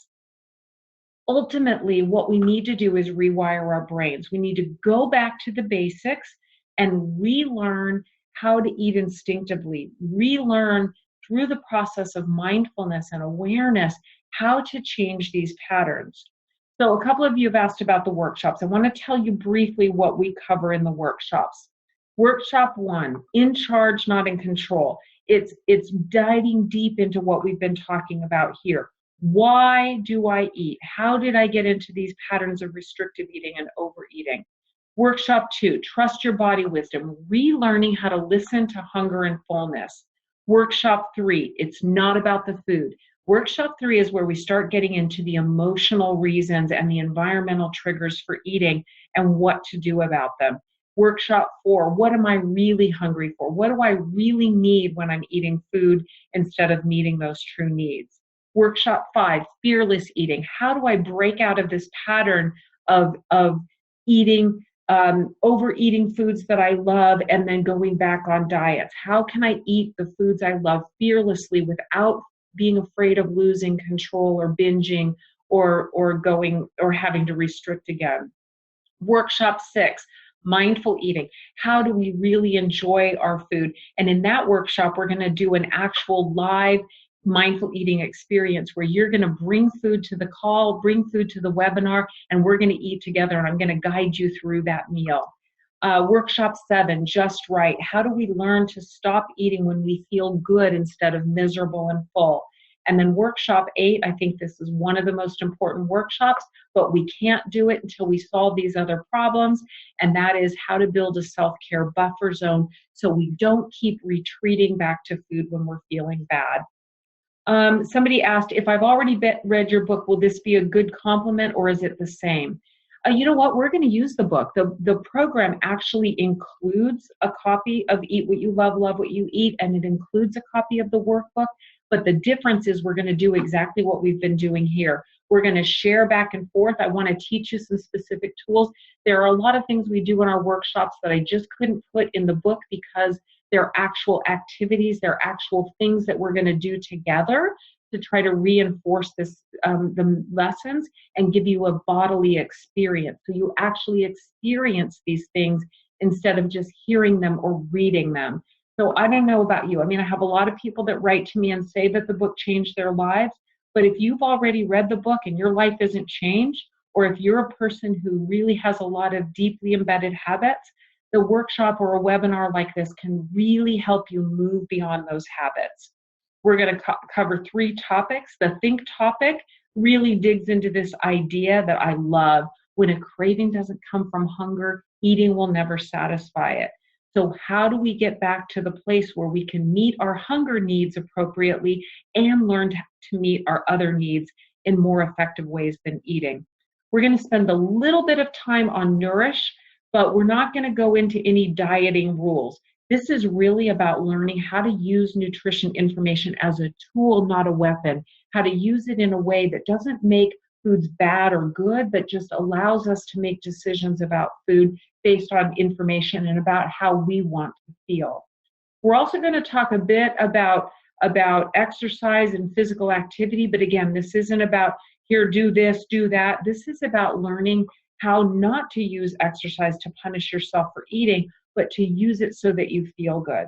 Ultimately, what we need to do is rewire our brains. We need to go back to the basics and relearn how to eat instinctively, relearn through the process of mindfulness and awareness how to change these patterns. So a couple of you have asked about the workshops. I want to tell you briefly what we cover in the workshops. Workshop 1, in charge, not in control. It's diving deep into what we've been talking about here. Why do I eat? How did I get into these patterns of restrictive eating and overeating? Workshop 2, trust your body wisdom, relearning how to listen to hunger and fullness. Workshop 3, it's not about the food. Workshop 3 is where we start getting into the emotional reasons and the environmental triggers for eating and what to do about them. Workshop 4, what am I really hungry for? What do I really need when I'm eating food instead of meeting those true needs? Workshop 5, fearless eating. How do I break out of this pattern of eating, overeating foods that I love and then going back on diets? How can I eat the foods I love fearlessly without being afraid of losing control or binging or going or having to restrict again? Workshop 6, mindful eating. How do we really enjoy our food? And in that workshop, we're going to do an actual live mindful eating experience where you're going to bring food to the call, bring food to the webinar, and we're going to eat together. And I'm going to guide you through that meal. Workshop 7, just right. How do we learn to stop eating when we feel good instead of miserable and full? And then workshop 8, I think this is one of the most important workshops, but we can't do it until we solve these other problems. And that is how to build a self-care buffer zone so we don't keep retreating back to food when we're feeling bad. Somebody asked, if I've already read your book, will this be a good complement or is it the same? You know what? We're going to use the book. The program actually includes a copy of Eat What You Love, Love What You Eat, and it includes a copy of the workbook. But the difference is we're going to do exactly what we've been doing here. We're going to share back and forth. I want to teach you some specific tools. There are a lot of things we do in our workshops that I just couldn't put in the book because they're actual activities, they're actual things that we're going to do together to try to reinforce this, the lessons and give you a bodily experience. So you actually experience these things instead of just hearing them or reading them. So I don't know about you. I mean, I have a lot of people that write to me and say that the book changed their lives. But if you've already read the book and your life isn't changed, or if you're a person who really has a lot of deeply embedded habits, the workshop or a webinar like this can really help you move beyond those habits. We're going to cover 3 topics. The think topic really digs into this idea that I love. When a craving doesn't come from hunger, eating will never satisfy it. So how do we get back to the place where we can meet our hunger needs appropriately and learn to meet our other needs in more effective ways than eating? We're going to spend a little bit of time on Nourish, but we're not going to go into any dieting rules. This is really about learning how to use nutrition information as a tool, not a weapon, how to use it in a way that doesn't make foods bad or good, but just allows us to make decisions about food based on information and about how we want to feel. We're also going to talk a bit about exercise and physical activity, but again, this isn't about here, do this, do that. This is about learning how not to use exercise to punish yourself for eating, but to use it so that you feel good.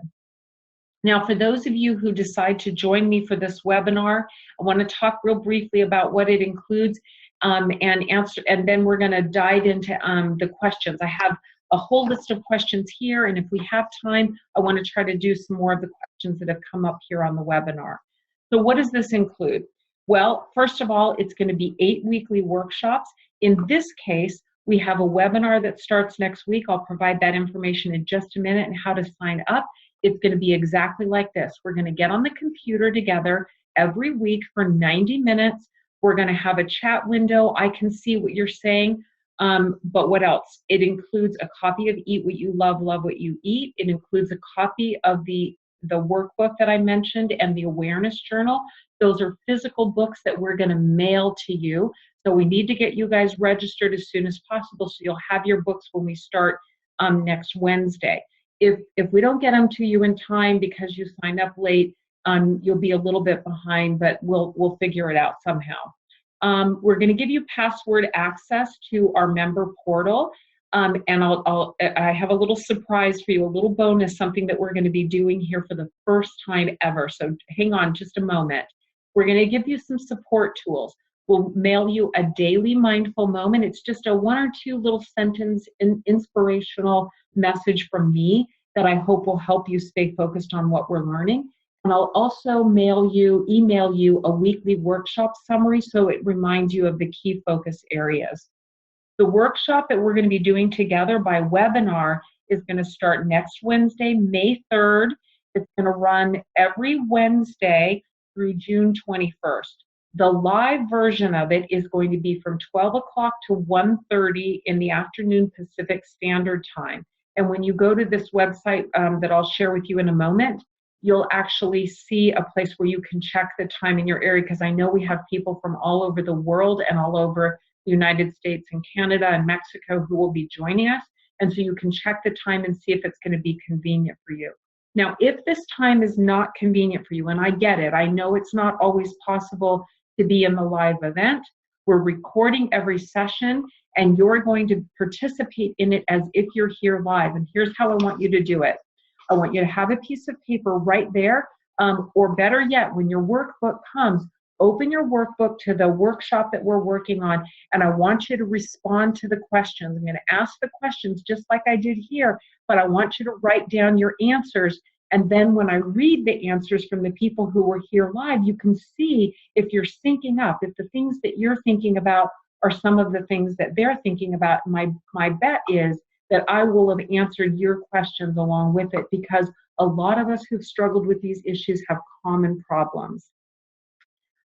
Now, for those of you who decide to join me for this webinar, I want to talk real briefly about what it includes and then we're going to dive into the questions. I have a whole list of questions here, and if we have time, I want to try to do some more of the questions that have come up here on the webinar. So what does this include? Well, first of all, it's going to be 8 weekly workshops. In this case, we have a webinar that starts next week. I'll provide that information in just a minute and how to sign up. It's going to be exactly like this. We're going to get on the computer together every week for 90 minutes. We're going to have a chat window. I can see what you're saying. But what else? It includes a copy of Eat What You Love, Love What You Eat. It includes a copy of the workbook that I mentioned and the awareness journal. Those are physical books that we're going to mail to you. So we need to get you guys registered as soon as possible so you'll have your books when we start next Wednesday. If we don't get them to you in time because you signed up late, you'll be a little bit behind, but we'll figure it out somehow. We're going to give you password access to our member portal. And I have a little surprise for you, a little bonus, something that we're going to be doing here for the first time ever. So hang on just a moment. We're going to give you some support tools. We'll mail you a daily mindful moment. It's just a 1 or 2 little sentence inspirational message from me that I hope will help you stay focused on what we're learning. And I'll also email you a weekly workshop summary so it reminds you of the key focus areas. The workshop that we're going to be doing together by webinar is going to start next Wednesday, May 3rd. It's going to run every Wednesday through June 21st. The live version of it is going to be from 12 o'clock to 1:30 in the afternoon Pacific Standard Time. And when you go to this website that I'll share with you in a moment, you'll actually see a place where you can check the time in your area, because I know we have people from all over the world and all over the United States and Canada and Mexico who will be joining us. And so you can check the time and see if it's going to be convenient for you. Now, if this time is not convenient for you, and I get it, I know it's not always possible to be in the live event. We're recording every session, and you're going to participate in it as if you're here live. And here's how I want you to do it. I want you to have a piece of paper right there, or better yet, when your workbook comes, open your workbook to the workshop that we're working on, and I want you to respond to the questions. I'm going to ask the questions just like I did here, but I want you to write down your answers. And then when I read the answers from the people who were here live, you can see if you're syncing up, if the things that you're thinking about are some of the things that they're thinking about. My bet is that I will have answered your questions along with it, because a lot of us who've struggled with these issues have common problems.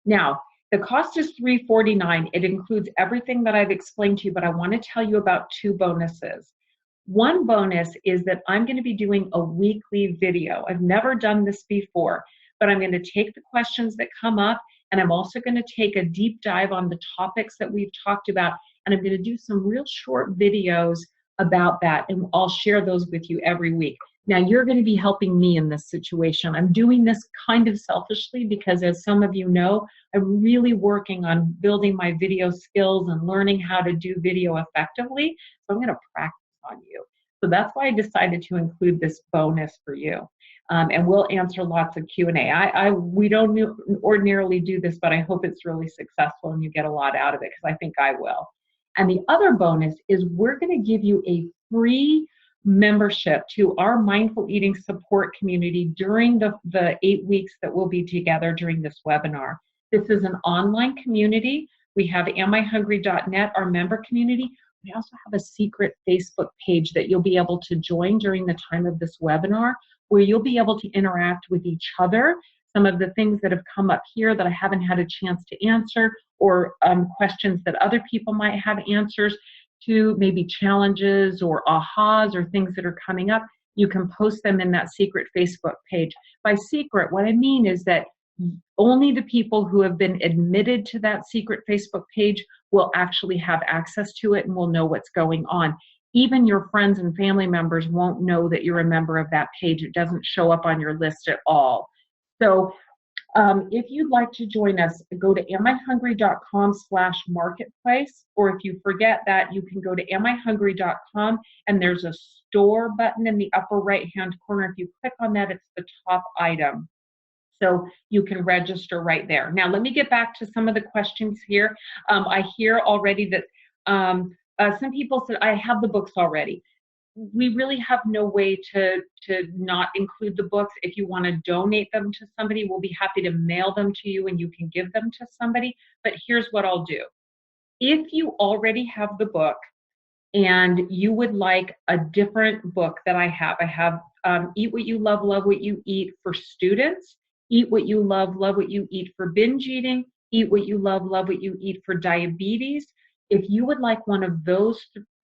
Now, the cost is $349. It includes everything that I've explained to you, but I want to tell you about two bonuses. One bonus is that I'm going to be doing a weekly video. I've never done this before, but I'm going to take the questions that come up, and I'm also going to take a deep dive on the topics that we've talked about, and I'm going to do some real short videos about that, and I'll share those with you every week. Now, you're going to be helping me in this situation. I'm doing this kind of selfishly because, as some of you know, I'm really working on building my video skills and learning how to do video effectively. So I'm going to practice on you. So that's why I decided to include this bonus for you. And we'll answer lots of Q&A. We don't ordinarily do this, but I hope it's really successful and you get a lot out of it, because I think I will. And the other bonus is we're going to give you a free membership to our mindful eating support community during the 8 weeks that we'll be together during this webinar. This is an online community. We have amihungry.net, our member community. We also have a secret Facebook page that you'll be able to join during the time of this webinar, where you'll be able to interact with each other. Some of the things that have come up here that I haven't had a chance to answer, or questions that other people might have answers to, maybe challenges or ahas or things that are coming up, you can post them in that secret Facebook page. By secret, what I mean is that only the people who have been admitted to that secret Facebook page will actually have access to it and will know what's going on. Even your friends and family members won't know that you're a member of that page. It doesn't show up on your list at all. So if you'd like to join us, go to amihungry.com/marketplace, or if you forget that, you can go to amihungry.com, and there's a store button in the upper right-hand corner. If you click on that, it's the top item. So you can register right there. Now, let me get back to some of the questions here. I hear already that some people said, I have the books already. We really have no way to not include the books. If you want to donate them to somebody, we'll be happy to mail them to you and you can give them to somebody. But here's what I'll do. If you already have the book and you would like a different book that I have Eat What You Love, Love What You Eat for students, Eat What You Love, Love What You Eat for binge eating, Eat What You Love, Love What You Eat for diabetes. If you would like one of those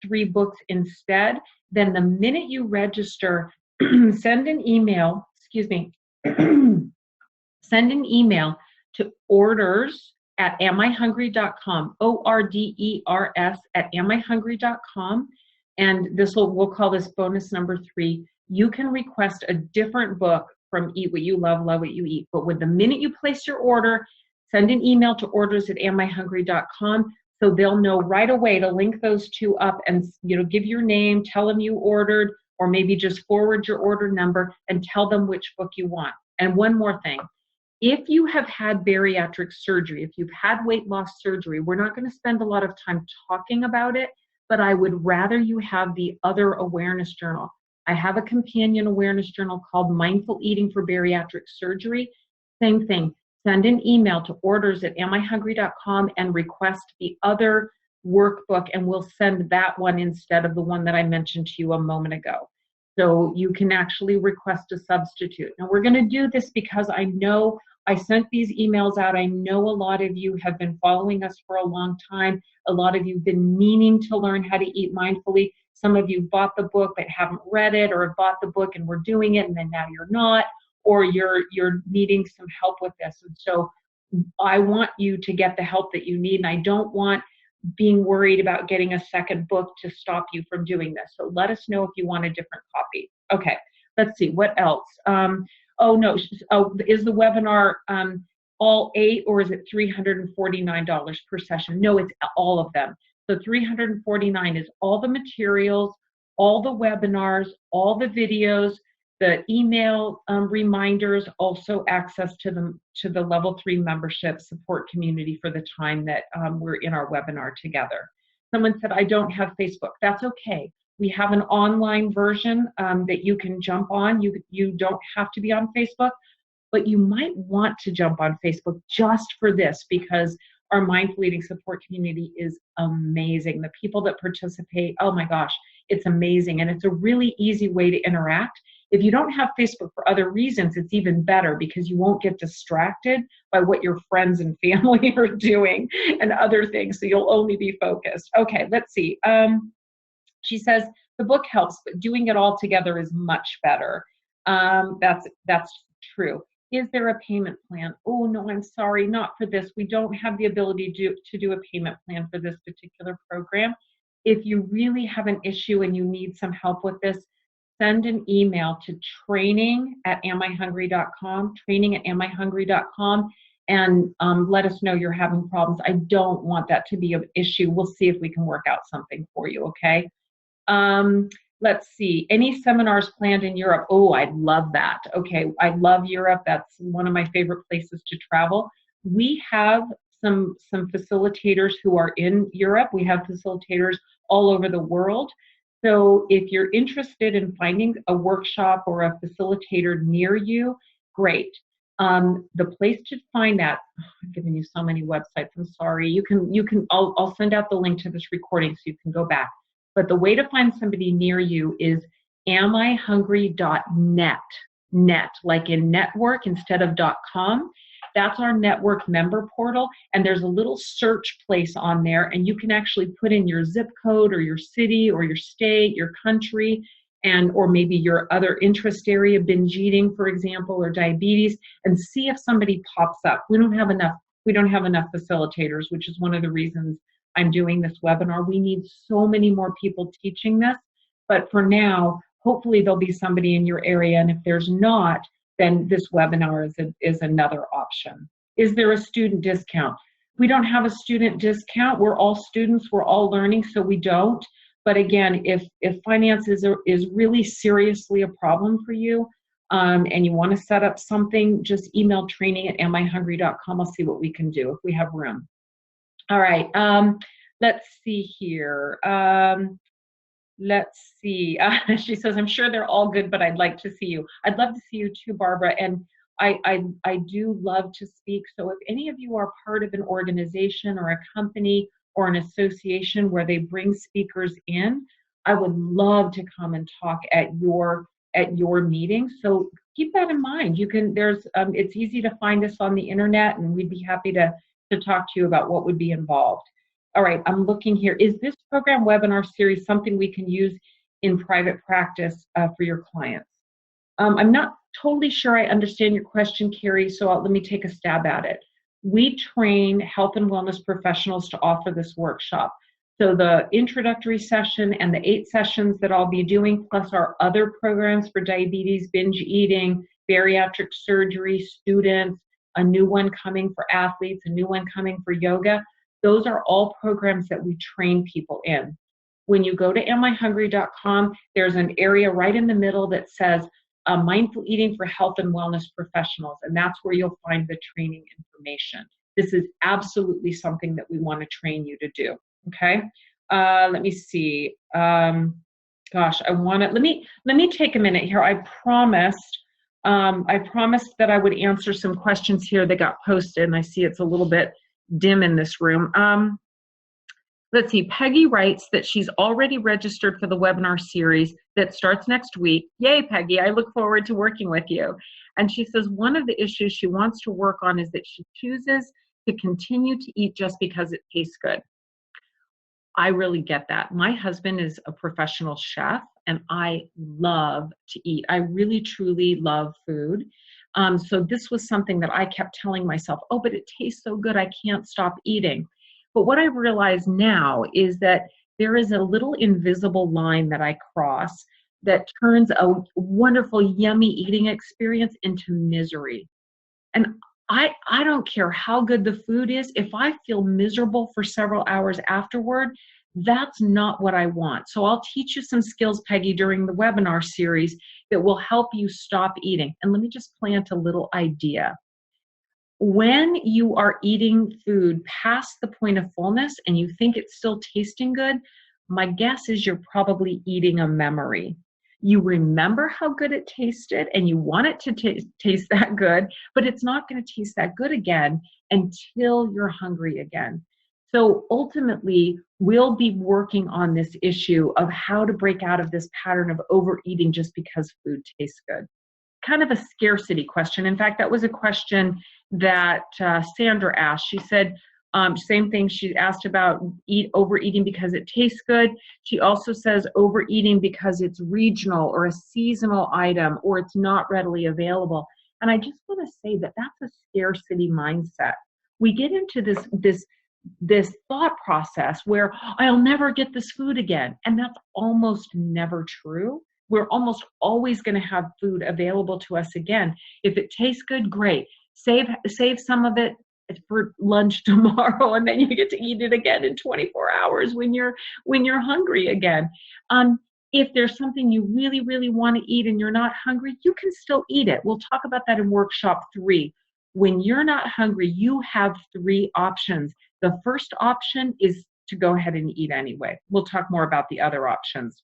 3 books instead, then the minute you register, send an email, send an email to orders@amihungry.com, orders@amihungry.com, and we'll call this bonus number 3. You can request a different book from Eat What You Love, Love What You Eat. But with the minute you place your order, send an email to orders@amihungry.com. So they'll know right away to link those 2 up and, give your name, tell them you ordered, or maybe just forward your order number and tell them which book you want. And one more thing, if you have had bariatric surgery, if you've had weight loss surgery, we're not going to spend a lot of time talking about it, but I would rather you have the other awareness journal. I have a companion awareness journal called Mindful Eating for Bariatric Surgery. Same thing. Send an email to orders@amihungry.com and request the other workbook, and we'll send that one instead of the one that I mentioned to you a moment ago. So you can actually request a substitute. Now we're going to do this because I know I sent these emails out. I know a lot of you have been following us for a long time. A lot of you have been meaning to learn how to eat mindfully. Some of you bought the book but haven't read it, or have bought the book and we're doing it and then now you're not, or you're needing some help with this. And so I want you to get the help that you need, and I don't want being worried about getting a second book to stop you from doing this. So let us know if you want a different copy. Okay, let's see, what else? Oh no, is the webinar all 8 or is it $349 per session? No, it's all of them. So $349 is all the materials, all the webinars, all the videos, the email reminders, also access to the level 3 membership support community for the time that we're in our webinar together. Someone said, I don't have Facebook. That's okay. We have an online version that you can jump on. You don't have to be on Facebook, but you might want to jump on Facebook just for this, because our mindful eating support community is amazing. The people that participate, oh my gosh, it's amazing. And it's a really easy way to interact. If you don't have Facebook for other reasons, it's even better because you won't get distracted by what your friends and family are doing and other things. So you'll only be focused. Okay, let's see. She says, the book helps, but doing it all together is much better. That's true. Is there a payment plan? Oh, no, I'm sorry, not for this. We don't have the ability to do a payment plan for this particular program. If you really have an issue and you need some help with this, send an email to training@amihungry.com, training@amihungry.com, and let us know you're having problems. I don't want that to be an issue. We'll see if we can work out something for you, okay? Let's see, any seminars planned in Europe? Oh, I'd love that. Okay, I love Europe. That's one of my favorite places to travel. We have some facilitators who are in Europe. We have facilitators all over the world. So if you're interested in finding a workshop or a facilitator near you, great. The place to find that, I'm giving you so many websites, I'm sorry. I'll send out the link to this recording so you can go back. But the way to find somebody near you is amihungry.net, net, like in network instead of .com. That's our network member portal, and there's a little search place on there, and you can actually put in your zip code or your city or your state, your country, or maybe your other interest area, binge eating, for example, or diabetes, and see if somebody pops up. We don't have enough facilitators, which is one of the reasons I'm doing this webinar. We need so many more people teaching this, but for now, hopefully there'll be somebody in your area, and if there's not, then this webinar is another option. Is there a student discount? We don't have a student discount. We're all students, we're all learning, so we don't. But again, if finance is really seriously a problem for you, and you want to set up something, just email training@amihungry.com. I'll see what we can do if we have room. All right, let's see here. Let's see. She says, I'm sure they're all good, but I'd like to see you. I'd love to see you too, Barbara. And I do love to speak. So if any of you are part of an organization or a company or an association where they bring speakers in, I would love to come and talk at your meeting. So keep that in mind. You can, it's easy to find us on the internet, and we'd be happy to talk to you about what would be involved. All right, I'm looking here. Is this program webinar series something we can use in private practice for your clients? I'm not totally sure I understand your question, Carrie, so let me take a stab at it. We train health and wellness professionals to offer this workshop. So the introductory session and the 8 sessions that I'll be doing, plus our other programs for diabetes, binge eating, bariatric surgery, students, a new one coming for athletes, a new one coming for yoga. Those are all programs that we train people in. When you go to amihungry.com, there's an area right in the middle that says mindful eating for health and wellness professionals, and that's where you'll find the training information. This is absolutely something that we want to train you to do, okay? Let me see. Gosh, let me take a minute here. I promised that I would answer some questions here that got posted, and I see it's a little bit dim in this room. Let's see, Peggy writes that she's already registered for the webinar series that starts next week. Yay, Peggy, I look forward to working with you. And she says one of the issues she wants to work on is that she chooses to continue to eat just because it tastes good. I really get that. My husband is a professional chef, and I love to eat. I really, truly love food. So this was something that I kept telling myself, oh, but it tastes so good, I can't stop eating. But what I've realized now is that there is a little invisible line that I cross that turns a wonderful, yummy eating experience into misery. And I don't care how good the food is. If I feel miserable for several hours afterward, that's not what I want. So I'll teach you some skills, Peggy, during the webinar series that will help you stop eating. And let me just plant a little idea. When you are eating food past the point of fullness and you think it's still tasting good, my guess is you're probably eating a memory. You remember how good it tasted and you want it to taste that good, but it's not going to taste that good again until you're hungry again. So ultimately, we'll be working on this issue of how to break out of this pattern of overeating just because food tastes good. Kind of a scarcity question. In fact, that was a question that Sandra asked. She said, same thing, she asked about overeating because it tastes good. She also says overeating because it's regional or a seasonal item or it's not readily available. And I just want to say that that's a scarcity mindset. We get into this thought process where I'll never get this food again. And that's almost never true. We're almost always going to have food available to us again. If it tastes good, great. Save some of it for lunch tomorrow, and then you get to eat it again in 24 hours when you're hungry again. If there's something you really, really want to eat and you're not hungry, you can still eat it. We'll talk about that in workshop 3. When you're not hungry, you have 3 options. The first option is to go ahead and eat anyway. We'll talk more about the other options.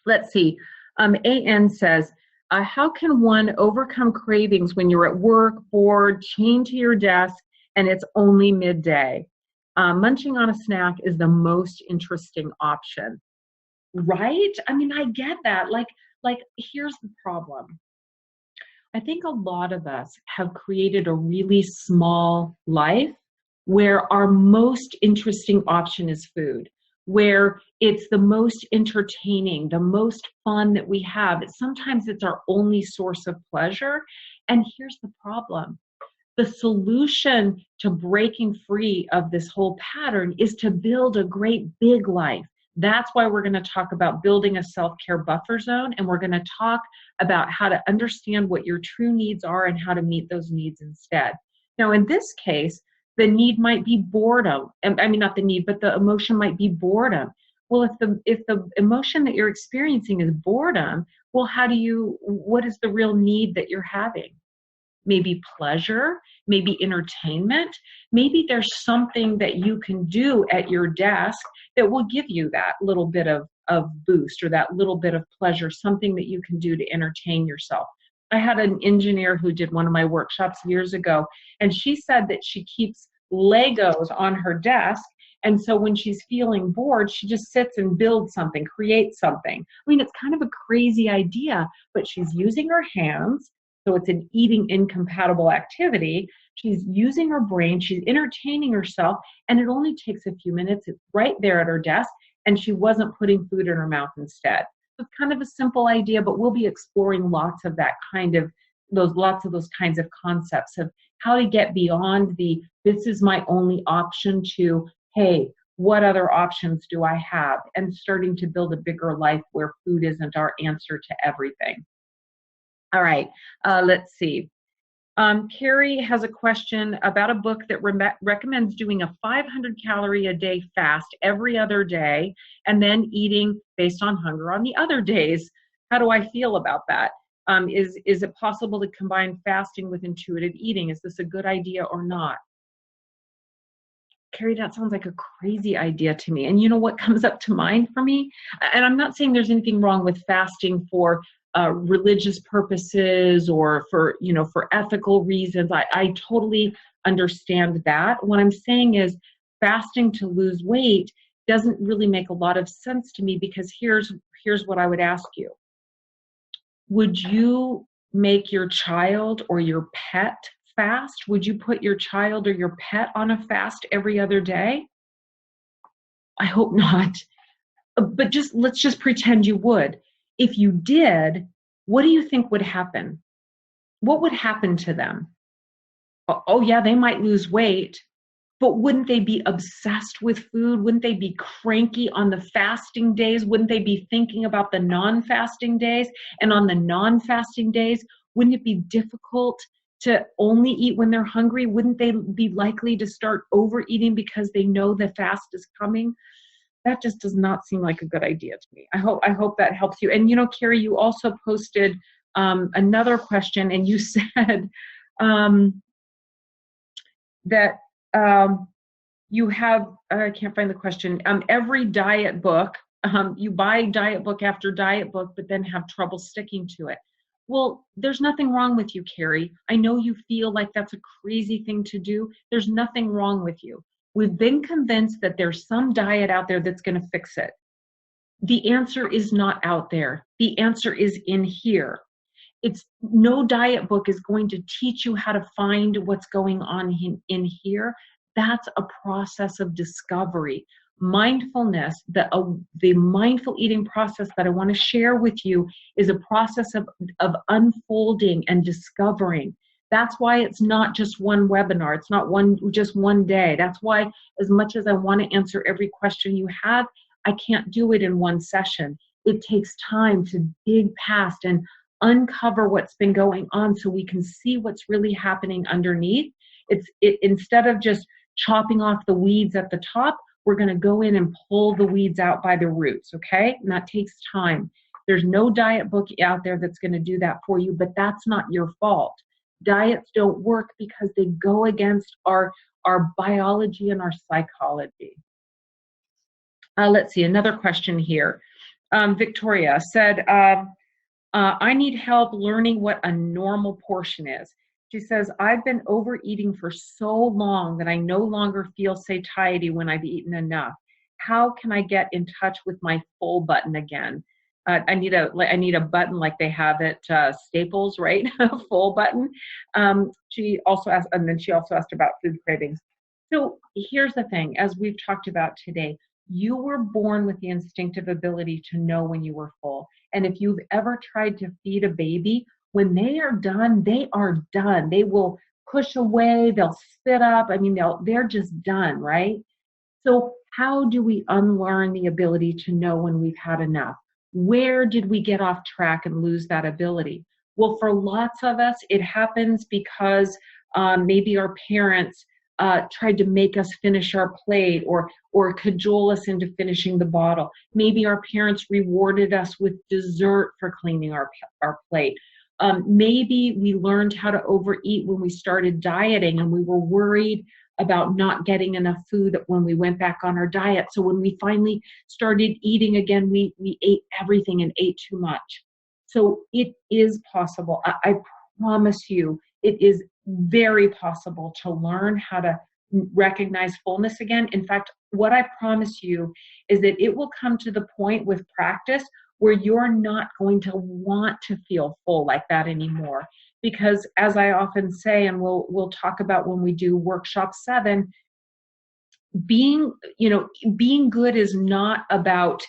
Let's see. AN says, how can one overcome cravings when you're at work, bored, chained to your desk, and it's only midday? Munching on a snack is the most interesting option, right? I mean, I get that. Like, here's the problem. I think a lot of us have created a really small life where our most interesting option is food, where it's the most entertaining, the most fun that we have. Sometimes it's our only source of pleasure. And here's the problem. The solution to breaking free of this whole pattern is to build a great big life. That's why we're going to talk about building a self-care buffer zone, and we're going to talk about how to understand what your true needs are and how to meet those needs instead. Now, in this case, the need might be boredom. I mean, not the need, but the emotion might be boredom. Well, if the emotion that you're experiencing is boredom, well, what is the real need that you're having? Maybe pleasure, maybe entertainment. Maybe there's something that you can do at your desk that will give you that little bit of boost or that little bit of pleasure, something that you can do to entertain yourself. I had an engineer who did one of my workshops years ago, and she said that she keeps Legos on her desk. And so when she's feeling bored, she just sits and builds something, creates something. I mean, it's kind of a crazy idea, but she's using her hands. So it's an eating incompatible activity. She's using her brain, she's entertaining herself, and it only takes a few minutes. It's right there at her desk, and she wasn't putting food in her mouth instead. So it's kind of a simple idea, but we'll be exploring lots of those kinds of concepts of how to get beyond this is my only option to, hey, what other options do I have? And starting to build a bigger life where food isn't our answer to everything. All right, let's see. Carrie has a question about a book that recommends doing a 500 calorie a day fast every other day and then eating based on hunger on the other days. How do I feel about that? Is it possible to combine fasting with intuitive eating? Is this a good idea or not? Carrie, that sounds like a crazy idea to me. And you know what comes up to mind for me? And I'm not saying there's anything wrong with fasting for religious purposes or for ethical reasons. I totally understand that. What I'm saying is fasting to lose weight doesn't really make a lot of sense to me, because here's what I would ask you. Would you make your child or your pet fast? Would you put your child or your pet on a fast every other day? I hope not. But let's just pretend you would. If you did, what do you think would happen? What would happen to them? Oh yeah, they might lose weight, but wouldn't they be obsessed with food? Wouldn't they be cranky on the fasting days? Wouldn't they be thinking about the non-fasting days? And on the non-fasting days, wouldn't it be difficult to only eat when they're hungry? Wouldn't they be likely to start overeating because they know the fast is coming? That just does not seem like a good idea to me. I hope that helps you. And Carrie, you also posted another question, and you said that you have, I can't find the question, every diet book, you buy diet book after diet book, but then have trouble sticking to it. Well, there's nothing wrong with you, Carrie. I know you feel like that's a crazy thing to do. There's nothing wrong with you. We've been convinced that there's some diet out there that's going to fix it. The answer is not out there. The answer is in here. No diet book is going to teach you how to find what's going on in here. That's a process of discovery. Mindfulness, the mindful eating process that I want to share with you, is a process of unfolding and discovering. That's why it's not just one webinar. It's not just one day. That's why, as much as I want to answer every question you have, I can't do it in one session. It takes time to dig past and uncover what's been going on so we can see what's really happening underneath. Instead of just chopping off the weeds at the top, we're going to go in and pull the weeds out by the roots, okay? And that takes time. There's no diet book out there that's going to do that for you, but that's not your fault. Diets don't work because they go against our biology and our psychology. Let's see, another question here. Victoria said, I need help learning what a normal portion is. She says, I've been overeating for so long that I no longer feel satiety when I've eaten enough. How can I get in touch with my full button again? I need a button like they have at Staples, right? A full button. She also asked about food cravings. So here's the thing, as we've talked about today, you were born with the instinctive ability to know when you were full. And if you've ever tried to feed a baby, when they are done, they are done. They will push away, they'll spit up. I mean, they're just done, right? So how do we unlearn the ability to know when we've had enough? Where did we get off track and lose that ability? Well, for lots of us, it happens because maybe our parents tried to make us finish our plate or cajole us into finishing the bottle. Maybe our parents rewarded us with dessert for cleaning our plate. Maybe we learned how to overeat when we started dieting and we were worried about not getting enough food when we went back on our diet. So when we finally started eating again, we ate everything and ate too much. So it is possible. I promise you, it is very possible to learn how to recognize fullness again. In fact, what I promise you is that it will come to the point with practice where you're not going to want to feel full like that anymore. Because as I often say, and we'll talk about when we do workshop 7, being good is not about,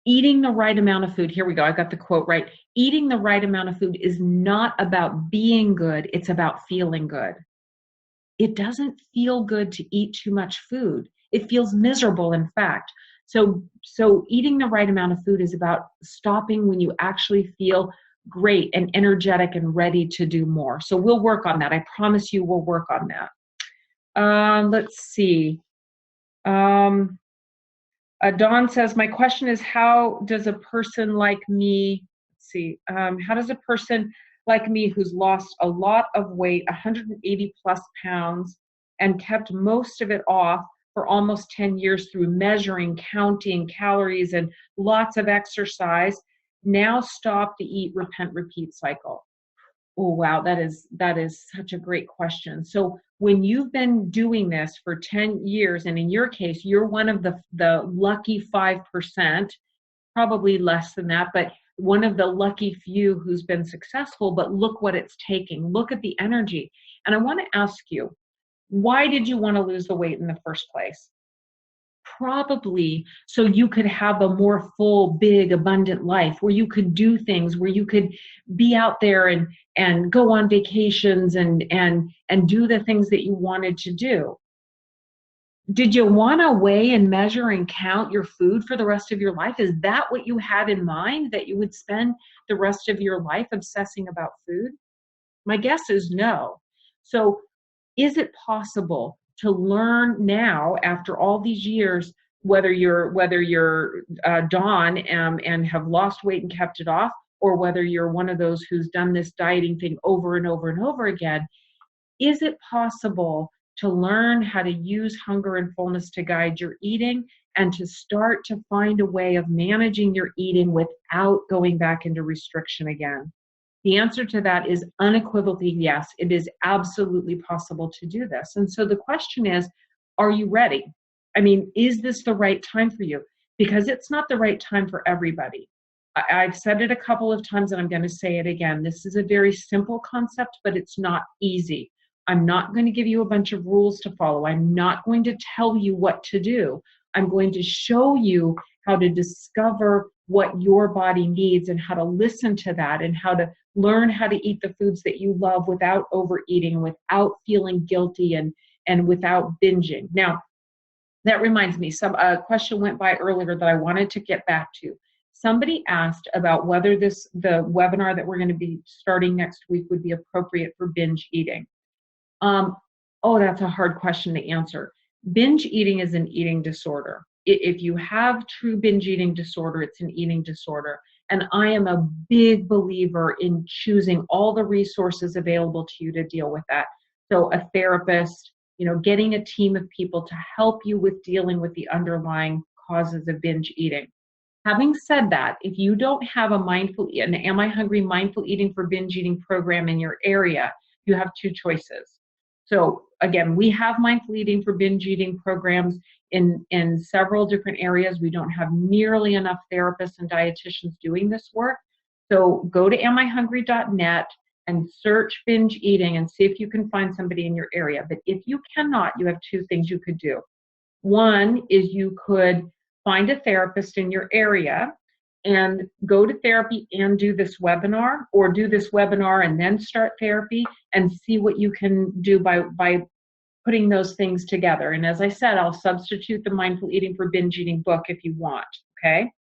eating the right amount of food. Here we go. I got the quote right. Eating the right amount of food is not about being good. It's about feeling good. It doesn't feel good to eat too much food. It feels miserable, in fact. So eating the right amount of food is about stopping when you actually feel great and energetic and ready to do more. So we'll work on that. I promise you we'll work on that. Let's see. Dawn says, my question is, how does a person like me, how does a person like me who's lost a lot of weight, 180 plus pounds, and kept most of it off for almost 10 years through measuring, counting calories, and lots of exercise, now stop the eat, repent, repeat cycle? Oh, wow, that is such a great question. So when you've been doing this for 10 years, and in your case, you're one of the lucky 5%, probably less than that, but one of the lucky few who's been successful, but look what it's taking. Look at the energy. And I want to ask you, why did you want to lose the weight in the first place? Probably so you could have a more full, big, abundant life where you could do things, where you could be out there and go on vacations and do the things that you wanted to do. Did you want to weigh and measure and count your food for the rest of your life? Is that what you had in mind, that you would spend the rest of your life obsessing about food? My guess is no. So is it possible to learn now, after all these years, whether you're Dawn, and have lost weight and kept it off, or whether you're one of those who's done this dieting thing over and over and over again? Is it possible to learn how to use hunger and fullness to guide your eating, and to start to find a way of managing your eating without going back into restriction again? The answer to that is unequivocally yes. It is absolutely possible to do this. And so the question is, are you ready? I mean, is this the right time for you? Because it's not the right time for everybody. I've said it a couple of times and I'm going to say it again. This is a very simple concept, but it's not easy. I'm not going to give you a bunch of rules to follow. I'm not going to tell you what to do. I'm going to show you how to discover what your body needs and how to listen to that, and how to learn how to eat the foods that you love without overeating, without feeling guilty, and without binging. Now, that reminds me, a question went by earlier that I wanted to get back to. Somebody asked about whether the webinar that we're going to be starting next week would be appropriate for binge eating. Oh, that's a hard question to answer. Binge eating is an eating disorder. If you have true binge eating disorder, it's an eating disorder. And I am a big believer in choosing all the resources available to you to deal with that. So a therapist, getting a team of people to help you with dealing with the underlying causes of binge eating. Having said that, if you don't have an Am I Hungry Mindful Eating for Binge Eating program in your area, you have two choices. So again, we have mindful eating for binge eating programs in several different areas. We don't have nearly enough therapists and dietitians doing this work. So go to amihungry.net and search binge eating and see if you can find somebody in your area. But if you cannot, you have two things you could do. One is you could find a therapist in your area and go to therapy and do this webinar, or do this webinar and then start therapy, and see what you can do by putting those things together. And as I said, I'll substitute the Mindful Eating for Binge Eating book if you want, okay?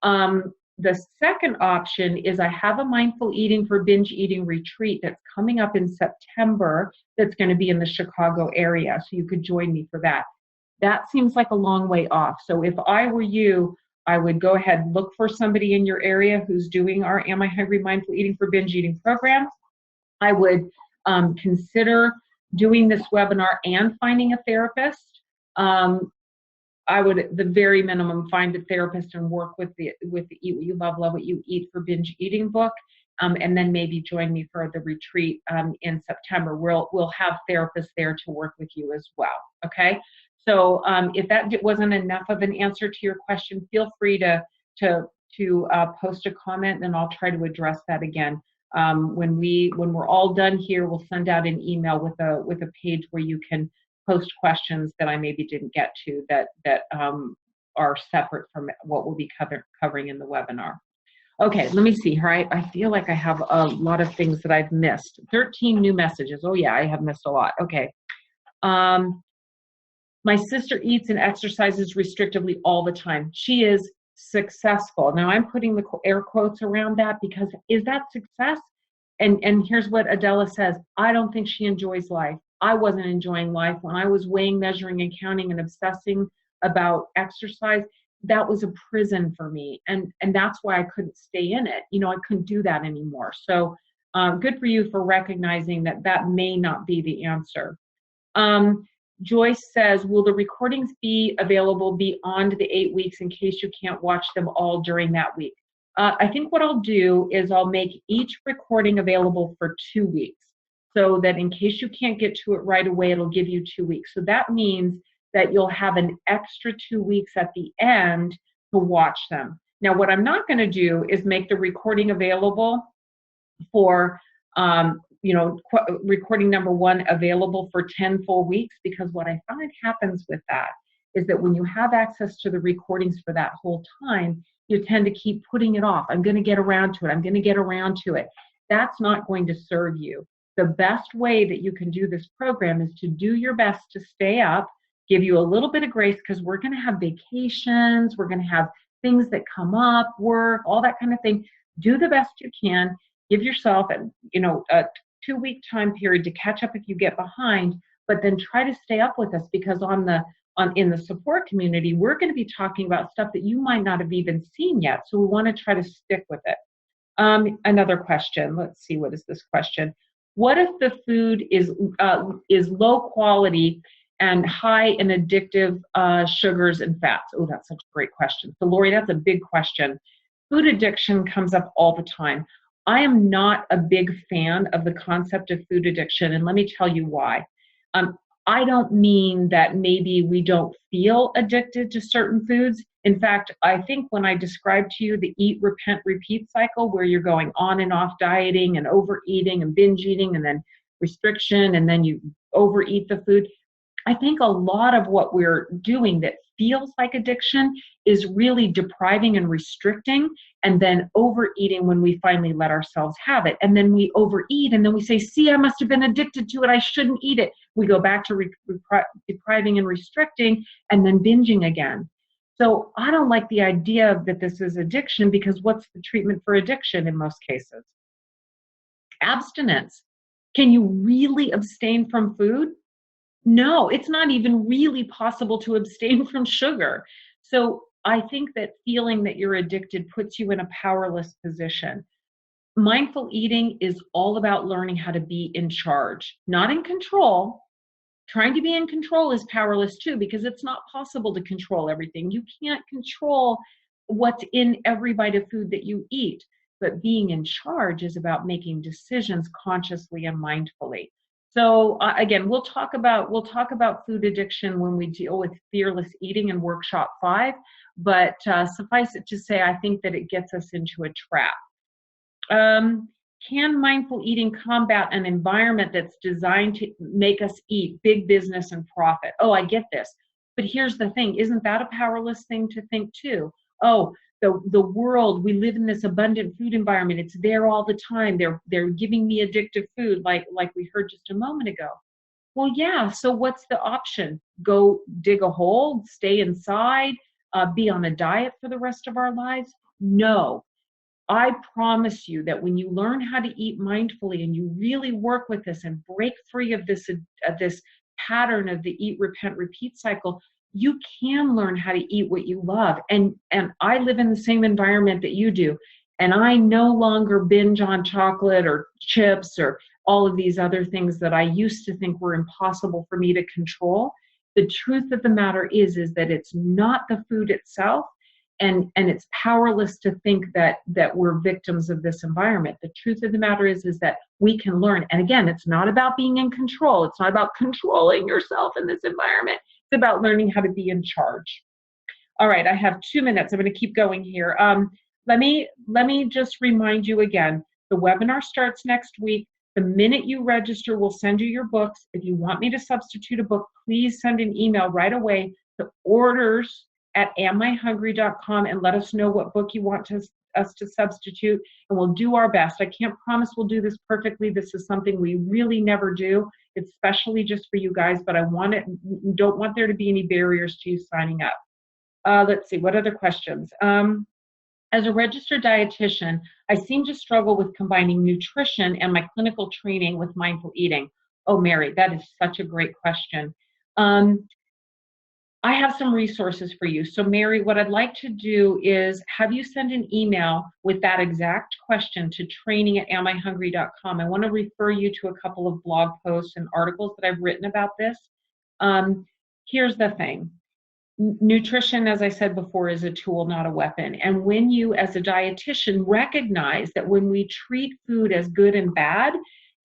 The second option is I have a Mindful Eating for Binge Eating retreat that's coming up in September that's going to be in the Chicago area, so you could join me for that. That seems like a long way off. So if I were you, I would go ahead and look for somebody in your area who's doing our Am I Hungry Mindful Eating for Binge Eating program. I would consider doing this webinar and finding a therapist. I would, at the very minimum, find a therapist and work with the Eat What You Love, Love What You Eat for Binge Eating book, and then maybe join me for the retreat in September. We'll have therapists there to work with you as well. Okay. So if that wasn't enough of an answer to your question, feel free to post a comment, and I'll try to address that again. When we're all done here, we'll send out an email with a page where you can post questions that I maybe didn't get to that are separate from what we'll be covering in the webinar. Okay, let me see here. I feel like I have a lot of things that I've missed. 13 new messages. Oh yeah, I have missed a lot. Okay. My sister eats and exercises restrictively all the time. She is successful. Now I'm putting the air quotes around that, because is that success? And here's what Adela says. I don't think she enjoys life. I wasn't enjoying life when I was weighing, measuring, and counting and obsessing about exercise. That was a prison for me. And that's why I couldn't stay in it. I couldn't do that anymore. So good for you for recognizing that may not be the answer. Joyce says, will the recordings be available beyond the 8 weeks in case you can't watch them all during that week? I think what I'll do is I'll make each recording available for 2 weeks, so that in case you can't get to it right away, it'll give you 2 weeks. So that means that you'll have an extra 2 weeks at the end to watch them. Now, what I'm not going to do is make the recording available for, recording number 1 available for 10 full weeks, because what I find happens with that is that when you have access to the recordings for that whole time, you tend to keep putting it off. I'm going to get around to it. I'm going to get around to it. That's not going to serve you. The best way that you can do this program is to do your best to stay up, give you a little bit of grace, because we're going to have vacations, we're going to have things that come up, work, all that kind of thing. Do the best you can. Give yourself a 2-week time period to catch up if you get behind, but then try to stay up with us, because in the support community, we're going to be talking about stuff that you might not have even seen yet. So we want to try to stick with it. Another question. Let's see, what is this question? What if the food is low quality and high in addictive sugars and fats? Oh, that's such a great question. So Lori, that's a big question. Food addiction comes up all the time. I am not a big fan of the concept of food addiction, and let me tell you why. I don't mean that maybe we don't feel addicted to certain foods. In fact, I think when I described to you the eat, repent, repeat cycle, where you're going on and off dieting and overeating and binge eating and then restriction and then you overeat the food, I think a lot of what we're doing that feels like addiction is really depriving and restricting, and then overeating when we finally let ourselves have it. And then we overeat, and then we say, see, I must have been addicted to it. I shouldn't eat it. We go back to depriving and restricting, and then binging again. So I don't like the idea that this is addiction, because what's the treatment for addiction in most cases? Abstinence. Can you really abstain from food? No, it's not even really possible to abstain from sugar. So I think that feeling that you're addicted puts you in a powerless position. Mindful eating is all about learning how to be in charge, not in control. Trying to be in control is powerless too, because it's not possible to control everything. You can't control what's in every bite of food that you eat. But being in charge is about making decisions consciously and mindfully. So again, we'll talk about food addiction when we deal with fearless eating in workshop 5. But suffice it to say, I think that it gets us into a trap. Can mindful eating combat an environment that's designed to make us eat big business and profit? Oh, I get this. But here's the thing. Isn't that a powerless thing to think too? Oh, the world, we live in this abundant food environment. It's there all the time. They're giving me addictive food, like we heard just a moment ago. Well, yeah, so what's the option? Go dig a hole, stay inside, be on a diet for the rest of our lives? No. I promise you that when you learn how to eat mindfully and you really work with this and break free of this pattern of the eat, repent, repeat cycle, you can learn how to eat what you love. And I live in the same environment that you do. And I no longer binge on chocolate or chips or all of these other things that I used to think were impossible for me to control. The truth of the matter is that it's not the food itself. And it's powerless to think that we're victims of this environment. The truth of the matter is that we can learn. And again, it's not about being in control. It's not about controlling yourself in this environment. It's about learning how to be in charge. All right, I have 2 minutes. I'm going to keep going here. Let me just remind you again, the webinar starts next week. The minute you register, we'll send you your books. If you want me to substitute a book, please send an email right away to orders@amihungry.com and let us know what book you want us to substitute, and we'll do our best. I can't promise we'll do this perfectly. This is something we really never do, especially just for you guys, but don't want there to be any barriers to you signing up. Let's see, what other questions? As a registered dietitian, I seem to struggle with combining nutrition and my clinical training with mindful eating. Oh, Mary, that is such a great question. I have some resources for you. So Mary, what I'd like to do is have you send an email with that exact question to training@amihungry.com. I want to refer you to a couple of blog posts and articles that I've written about this. Here's the thing. Nutrition, as I said before, is a tool, not a weapon. And when you, as a dietitian, recognize that when we treat food as good and bad,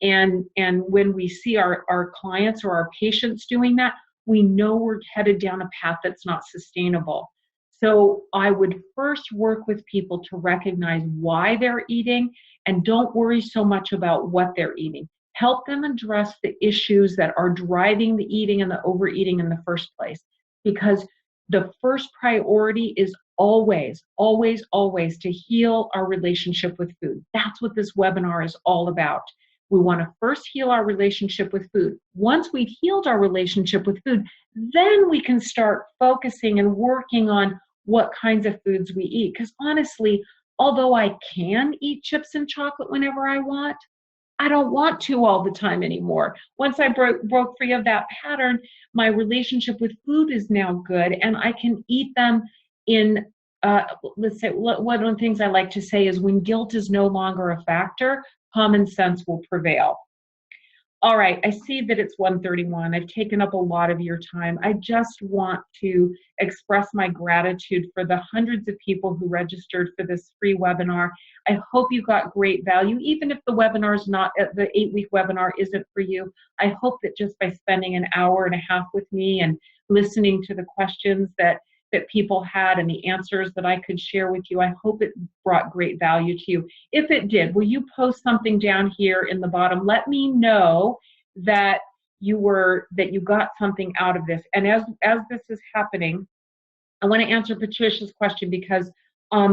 and when we see our clients or our patients doing that, we know we're headed down a path that's not sustainable. So I would first work with people to recognize why they're eating, and don't worry so much about what they're eating. Help them address the issues that are driving the eating and the overeating in the first place. Because the first priority is always, always, always to heal our relationship with food. That's what this webinar is all about. We want to first heal our relationship with food. Once we've healed our relationship with food, then we can start focusing and working on what kinds of foods we eat. Because honestly, although I can eat chips and chocolate whenever I want, I don't want to all the time anymore. Once I broke free of that pattern, my relationship with food is now good, and I can eat them in, let's say, one of the things I like to say is when guilt is no longer a factor, common sense will prevail. All right, I see that it's 1:31. I've taken up a lot of your time. I just want to express my gratitude for the hundreds of people who registered for this free webinar. I hope you got great value, even if the webinar is not, the 8-week webinar isn't for you. I hope that just by spending an hour and a half with me and listening to the questions that people had and the answers that I could share with you, I hope it brought great value to you. If it did, will you post something down here in the bottom? Let me know that you got something out of this. And as this is happening, I want to answer Patricia's question because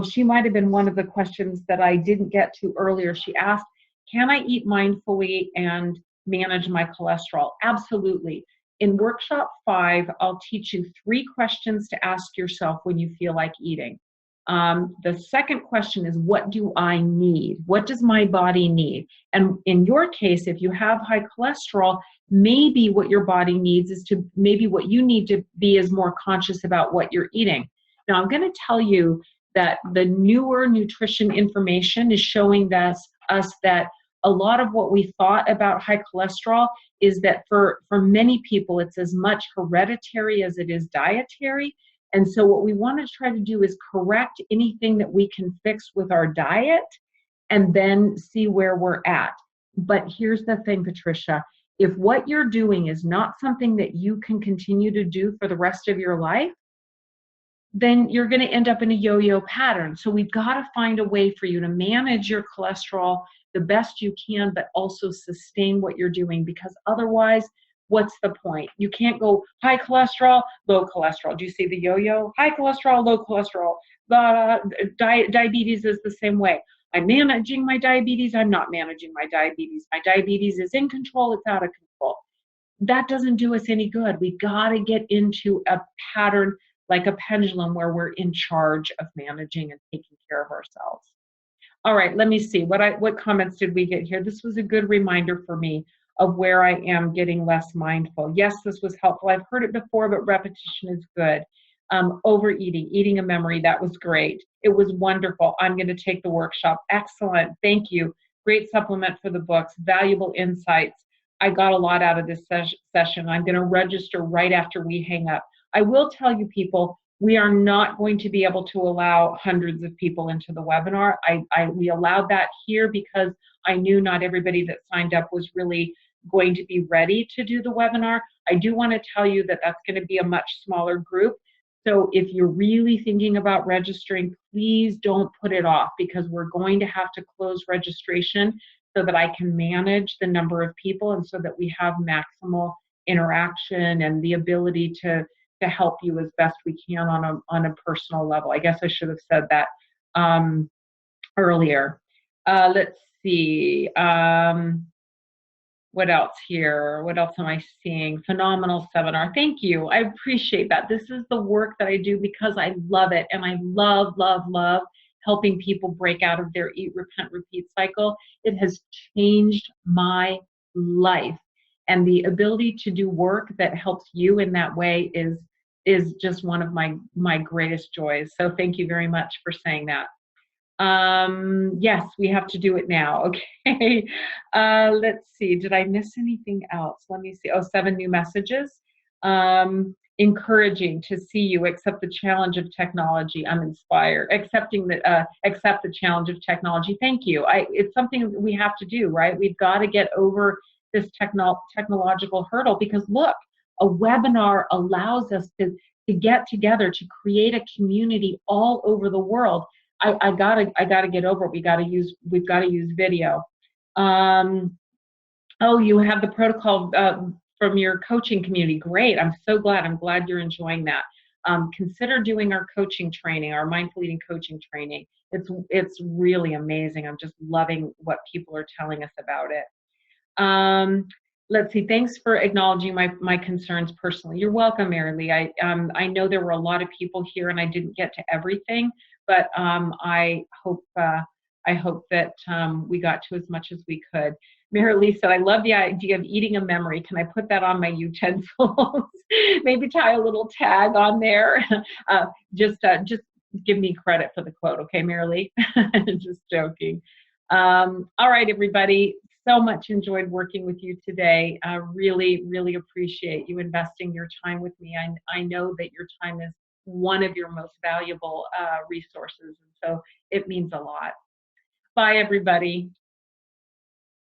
she might have been one of the questions that I didn't get to earlier. She asked, can I eat mindfully and manage my cholesterol? Absolutely. In workshop 5, I'll teach you 3 questions to ask yourself when you feel like eating. The second question is, what do I need? What does my body need? And in your case, if you have high cholesterol, maybe what your body needs is maybe what you need to be is more conscious about what you're eating. Now, I'm going to tell you that the newer nutrition information is showing us that a lot of what we thought about high cholesterol is that for many people, it's as much hereditary as it is dietary. And so what we want to try to do is correct anything that we can fix with our diet and then see where we're at. But here's the thing, Patricia, if what you're doing is not something that you can continue to do for the rest of your life, then you're going to end up in a yo-yo pattern. So we've got to find a way for you to manage your cholesterol the best you can, but also sustain what you're doing, because otherwise, what's the point? You can't go high cholesterol, low cholesterol. Do you see the yo-yo? High cholesterol, low cholesterol. Diabetes is the same way. I'm managing my diabetes. I'm not managing my diabetes. My diabetes is in control. It's out of control. That doesn't do us any good. We got to get into a pattern like a pendulum where we're in charge of managing and taking care of ourselves. All right, let me see. What comments did we get here? This was a good reminder for me of where I am getting less mindful. Yes, this was helpful. I've heard it before, but repetition is good. Overeating, eating a memory, that was great. It was wonderful. I'm going to take the workshop. Excellent. Thank you. Great supplement for the books. Valuable insights. I got a lot out of this session. I'm going to register right after we hang up. I will tell you, people, we are not going to be able to allow hundreds of people into the webinar. We allowed that here because I knew not everybody that signed up was really going to be ready to do the webinar. I do want to tell you that that's going to be a much smaller group. So if you're really thinking about registering, please don't put it off, because we're going to have to close registration so that I can manage the number of people and so that we have maximal interaction and the ability to help you as best we can on a personal level. I guess I should have said that earlier. Let's see. What else here? What else am I seeing? Phenomenal seminar. Thank you. I appreciate that. This is the work that I do because I love it. And I love, love, love helping people break out of their eat, repent, repeat cycle. It has changed my life. And the ability to do work that helps you in that way is just one of my greatest joys. So thank you very much for saying that. Yes, we have to do it now. Okay. Let's see. Did I miss anything else? Let me see. Oh, 7 new messages. encouraging to see you accept the challenge of technology. I'm inspired. Accept the challenge of technology. Thank you. It's something we have to do, right? We've got to get over this technological hurdle, because look, a webinar allows us to get together, to create a community all over the world. I gotta get over it. We've got to use video. Oh, you have the protocol from your coaching community. Great. I'm so glad. I'm glad you're enjoying that. Consider doing our coaching training, our mindful eating coaching training. It's really amazing. I'm just loving what people are telling us about it. Let's see. Thanks for acknowledging my concerns personally. You're welcome, Mary Lee. I know there were a lot of people here, and I didn't get to everything, but I hope that we got to as much as we could. Mary Lee said, I love the idea of eating a memory. Can I put that on my utensils? Maybe tie a little tag on there. Just give me credit for the quote, okay, Mary Lee? Just joking. All right, everybody. So much enjoyed working with you today. Really, really appreciate you investing your time with me. I know that your time is one of your most valuable resources, and so it means a lot. Bye, everybody.